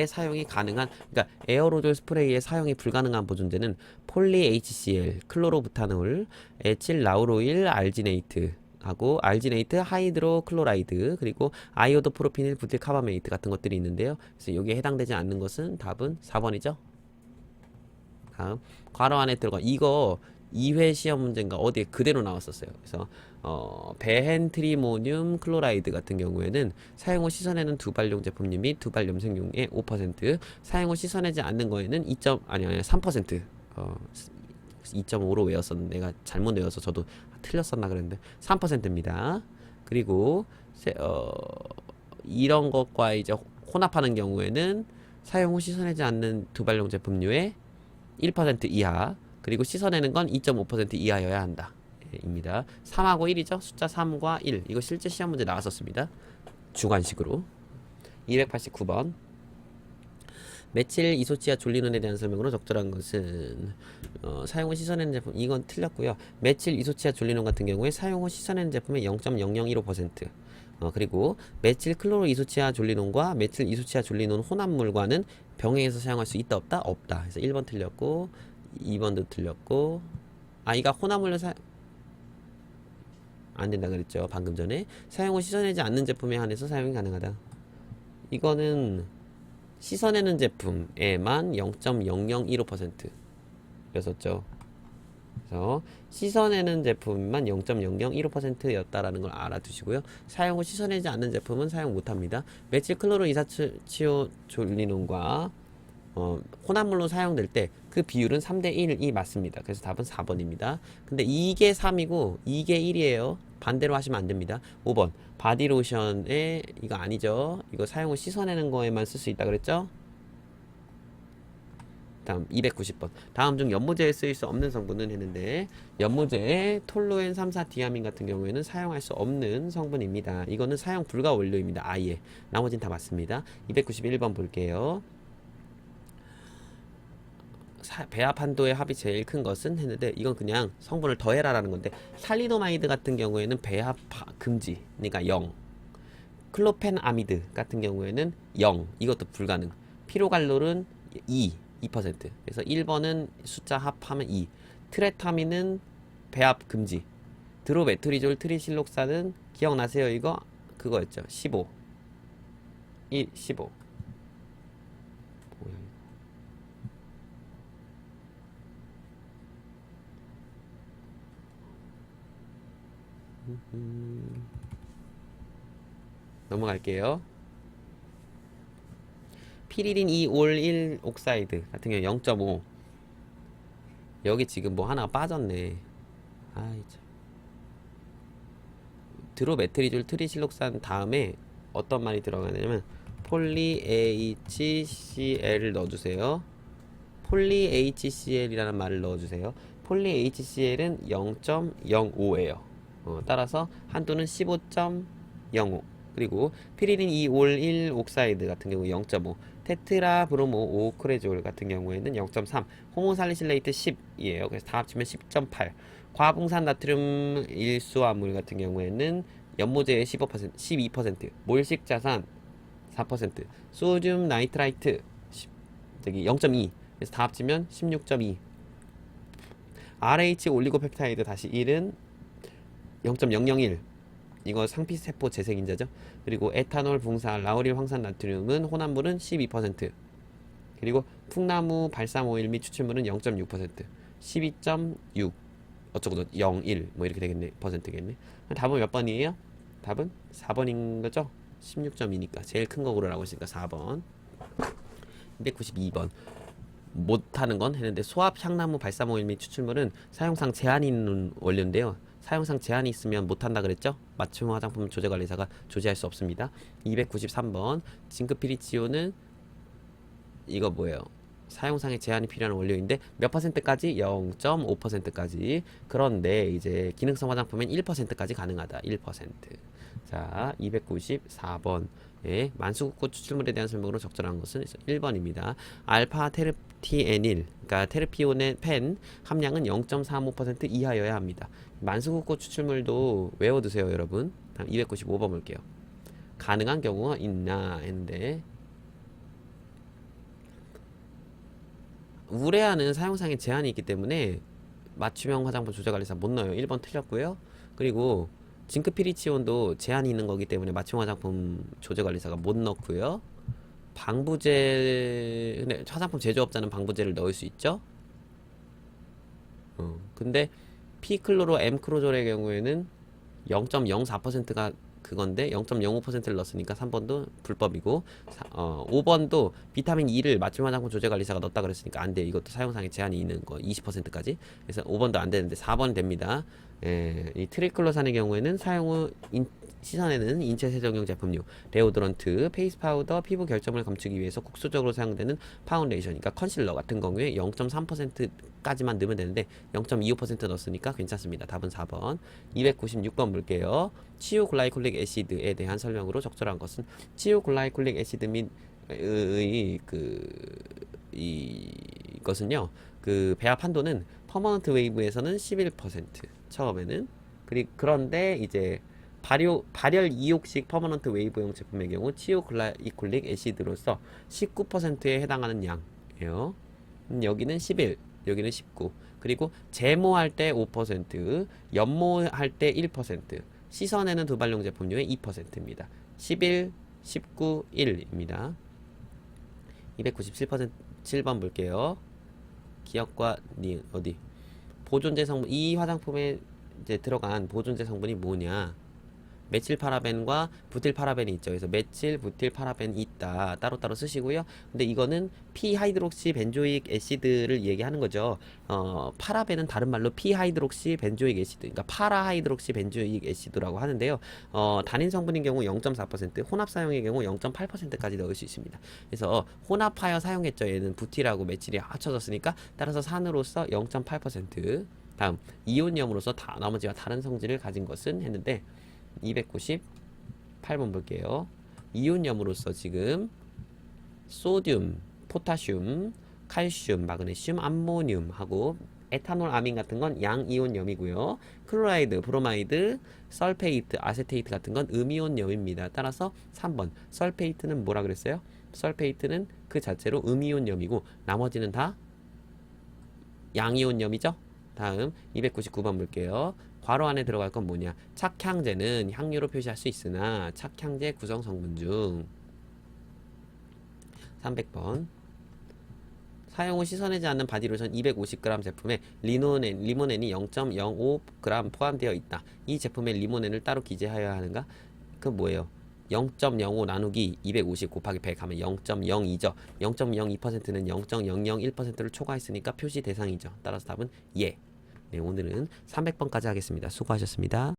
사용이 가능한, 그러니까 에어로졸 스프레이의 사용이 불가능한 보존제는 폴리 HCl, 클로로부타놀, 에틸 라우로일 알지네이트 하고 알지네이트, 하이드로 클로라이드, 그리고 아이오도 프로피닐 부틸 카바메이트 같은 것들이 있는데요. 그래서 여기에 해당되지 않는 것은 답은 4번이죠. 다음 괄호 안에 들어가 이거 2회 시험 문제인가 어디에 그대로 나왔었어요. 그래서 베헨트리모늄 클로라이드 같은 경우에는 사용 후 씻어내는 두발용 제품류 및 두발 염색용의 5%, 사용 후 씻어내지 않는 거에는 3%, 2.5로 외웠었는데 내가 잘못 외워서 저도 틀렸었나 그랬는데 3%입니다. 그리고 이런 것과 이제 혼합하는 경우에는 사용 후 씻어내지 않는 두발용 제품류의 1% 이하, 그리고 씻어내는 건 2.5% 이하여야 한다. 입니다. 3하고 1이죠. 숫자 3과 1. 이거 실제 시험 문제 나왔었습니다. 주관식으로. 289번. 메칠 이소치아 졸리논에 대한 설명으로 적절한 것은 사용 후 씻어내는 제품, 이건 틀렸고요. 메칠 이소치아 졸리논 같은 경우에 사용 후 씻어내는 제품의 0.0015%, 그리고 메칠 클로로 이소치아 졸리논과 메칠 이소치아 졸리논 혼합물과는 병행해서 사용할 수 있다 없다? 없다. 그래서 1번 틀렸고 2번도 틀렸고, 이가 혼합물로 안 된다 그랬죠. 방금 전에 사용 후 씻어내지 않는 제품에 한해서 사용이 가능하다. 이거는 씻어내는 제품에만 0.0015% 였었죠. 그래서 씻어내는 제품만 0.0015%였다라는 걸 알아두시고요. 사용 후 씻어내지 않는 제품은 사용 못합니다. 메칠 클로로 이사치오 졸리논과 혼합물로 사용될 때 그 비율은 3대 1이 맞습니다. 그래서 답은 4번입니다. 근데 이게 3이고 이게 1이에요. 반대로 하시면 안 됩니다. 5번 바디로션에 이거 아니죠. 이거 사용 후 씻어내는 거에만 쓸 수 있다 그랬죠. 다음 290번. 다음 중 연모제에 쓰일 수 없는 성분은 했는데, 연모제에 톨루엔 3,4-디아민 같은 경우에는 사용할 수 없는 성분입니다. 이거는 사용 불가 원료입니다. 아예. 나머진 다 맞습니다. 291번 볼게요. 배합 한도의 합이 제일 큰 것은 했는데, 이건 그냥 성분을 더해라라는 건데, 살리도마이드 같은 경우에는 배합 금지, 그러니까 0. 클로펜아미드 같은 경우에는 0. 이것도 불가능. 피로갈롤은 2%. 그래서 1번은 숫자 합하면 2. 트레타민은 배합 금지. 드로메트리졸 트리실록산은 기억나세요? 이거 그거였죠. 15. 15. 넘어갈게요. 피리딘 2올1 옥사이드 같은 경우 0.5. 여기 지금 뭐 하나 빠졌네. 아이 참. 드로메트리졸 트리실록산 다음에 어떤 말이 들어가냐면 폴리 HCl을 넣어주세요. 폴리 HCl이라는 말을 넣어주세요. 폴리 HCl은 0.05예요. 따라서 한도는 15.05. 그리고 피리딘 2올1 옥사이드 같은 경우 0.5, 테트라 브로모 5크레졸 같은 경우에는 0.3, 호모살리실레이트 10이에요. 그래서 다 합치면 10.8. 과붕산 나트륨 일수화물 같은 경우에는 연모제의 15%, 12%, 몰식 자산 4%, 소듐 나이트라이트 0.2. 그래서 다 합치면 16.2. RH 올리고펩타이드 다시 1은 0.001. 이거 상피세포 재생인자죠. 그리고 에탄올 붕산 라우릴 황산 나트륨은 혼합물은 12%. 그리고 풍나무 발삼 오일 및 추출물은 0.6%. 12.6 어쩌고 01 뭐 이렇게 되겠네. 퍼센트겠네. 답은 몇 번이에요? 답은 4번인 거죠. 16.2니까 제일 큰 거 고르라고 했으니까 4번. 292번. 못하는 건 했는데, 소합 향나무 발삼 오일 및 추출물은 사용상 제한이 있는 원료인데요. 사용상 제한이 있으면 못한다 그랬죠? 맞춤 화장품 조제관리사가 조제할 수 없습니다. 293번. 징크피리치오는 이거 뭐예요? 사용상의 제한이 필요한 원료인데 몇 퍼센트까지? 0.5%까지. 그런데 이제 기능성 화장품엔 1%까지 가능하다. 1%. 자, 294번. 예, 만수국고 추출물에 대한 설명으로 적절한 것은 1번입니다. 알파 테르티에닐, 그러니까 테르피온의 펜 함량은 0.35% 이하여야 합니다. 만수국고 추출물도 외워두세요, 여러분. 다음 295번 볼게요. 가능한 경우가 있나 했는데, 우레아는 사용상의 제한이 있기 때문에 맞춤형 화장품 조제관리사 못 넣어요. 1번 틀렸고요. 그리고 징크피리치온도 제한이 있는 거기 때문에 맞춤 화장품 조제관리사가 못 넣고요. 방부제, 근데 화장품 제조업자는 방부제를 넣을 수 있죠. 근데 피클로로 M크로졸의 경우에는 0.04%가 그건데 0.05%를 넣었으니까 3번도 불법이고, 5번도 비타민 E를 맞춤 화장품 조제관리사가 넣었다 그랬으니까 안 돼. 이것도 사용상의 제한이 있는 거 20%까지. 그래서 5번도 안 되는데 4번 됩니다. 이 트리클로산의 경우에는 사용 후 시선에는 인체 세정용 제품류, 데오드런트, 페이스 파우더, 피부 결점을 감추기 위해서 국소적으로 사용되는 파운데이션, 그러니까 컨실러 같은 경우에 0.3%까지만 넣으면 되는데 0.25% 넣었으니까 괜찮습니다. 답은 4번. 296번 볼게요. 치유 글라이콜릭 애시드에 대한 설명으로 적절한 것은 치유 글라이콜릭 애시드 및 이것은요. 그 배합 한도는 퍼머넌트 웨이브에서는 11% 처음에는 그런데 이제 발열 이옥식 퍼머넌트 웨이브형 제품의 경우 치오 글라이콜릭 애시드로서 19%에 해당하는 양이에요. 여기는 11, 여기는 19. 그리고 제모할 때 5%, 연모할 때 1%, 시선에는 두발용 제품류의 2%입니다. 11, 19, 1입니다. 297번 볼게요. 기억과 어디 보존제 성분, 이 화장품에 이제 들어간 보존제 성분이 뭐냐? 메칠 파라벤과 부틸 파라벤이 있죠. 그래서 메칠, 부틸, 파라벤이 있다. 따로따로 쓰시고요. 근데 이거는 피하이드록시 벤조익 애시드를 얘기하는 거죠. 파라벤은 다른 말로 피하이드록시 벤조익 애시드, 그러니까 파라하이드록시 벤조익 애시드라고 하는데요. 단인 성분인 경우 0.4%, 혼합 사용의 경우 0.8%까지 넣을 수 있습니다. 그래서 혼합하여 사용했죠. 얘는 부틸하고 메칠이 합쳐졌으니까 따라서 산으로서 0.8%. 다음 이온염으로서 나머지와 다른 성질을 가진 것은 했는데 298번 볼게요. 이온염으로서 지금 소듐, 포타슘, 칼슘, 마그네슘, 암모늄하고 에탄올, 아민 같은 건 양이온염이고요. 클로라이드, 브로마이드, 설페이트, 아세테이트 같은 건 음이온염입니다. 따라서 3번 설페이트는 뭐라 그랬어요? 설페이트는 그 자체로 음이온염이고 나머지는 다 양이온염이죠. 다음 299번 볼게요. 괄호 안에 들어갈 건 뭐냐? 착향제는 향유로 표시할 수 있으나 착향제 구성 성분 중 300번 사용 후 씻어내지 않는 바디로션 250g 제품에 리모넨이 0.05g 포함되어 있다. 이 제품에 리모넨을 따로 기재하여야 하는가? 그 뭐예요? 0.05 나누기 250 곱하기 100 하면 0.02죠. 0.02%는 0.001%를 초과했으니까 표시 대상이죠. 따라서 답은 예. 네, 오늘은 300번까지 하겠습니다. 수고하셨습니다.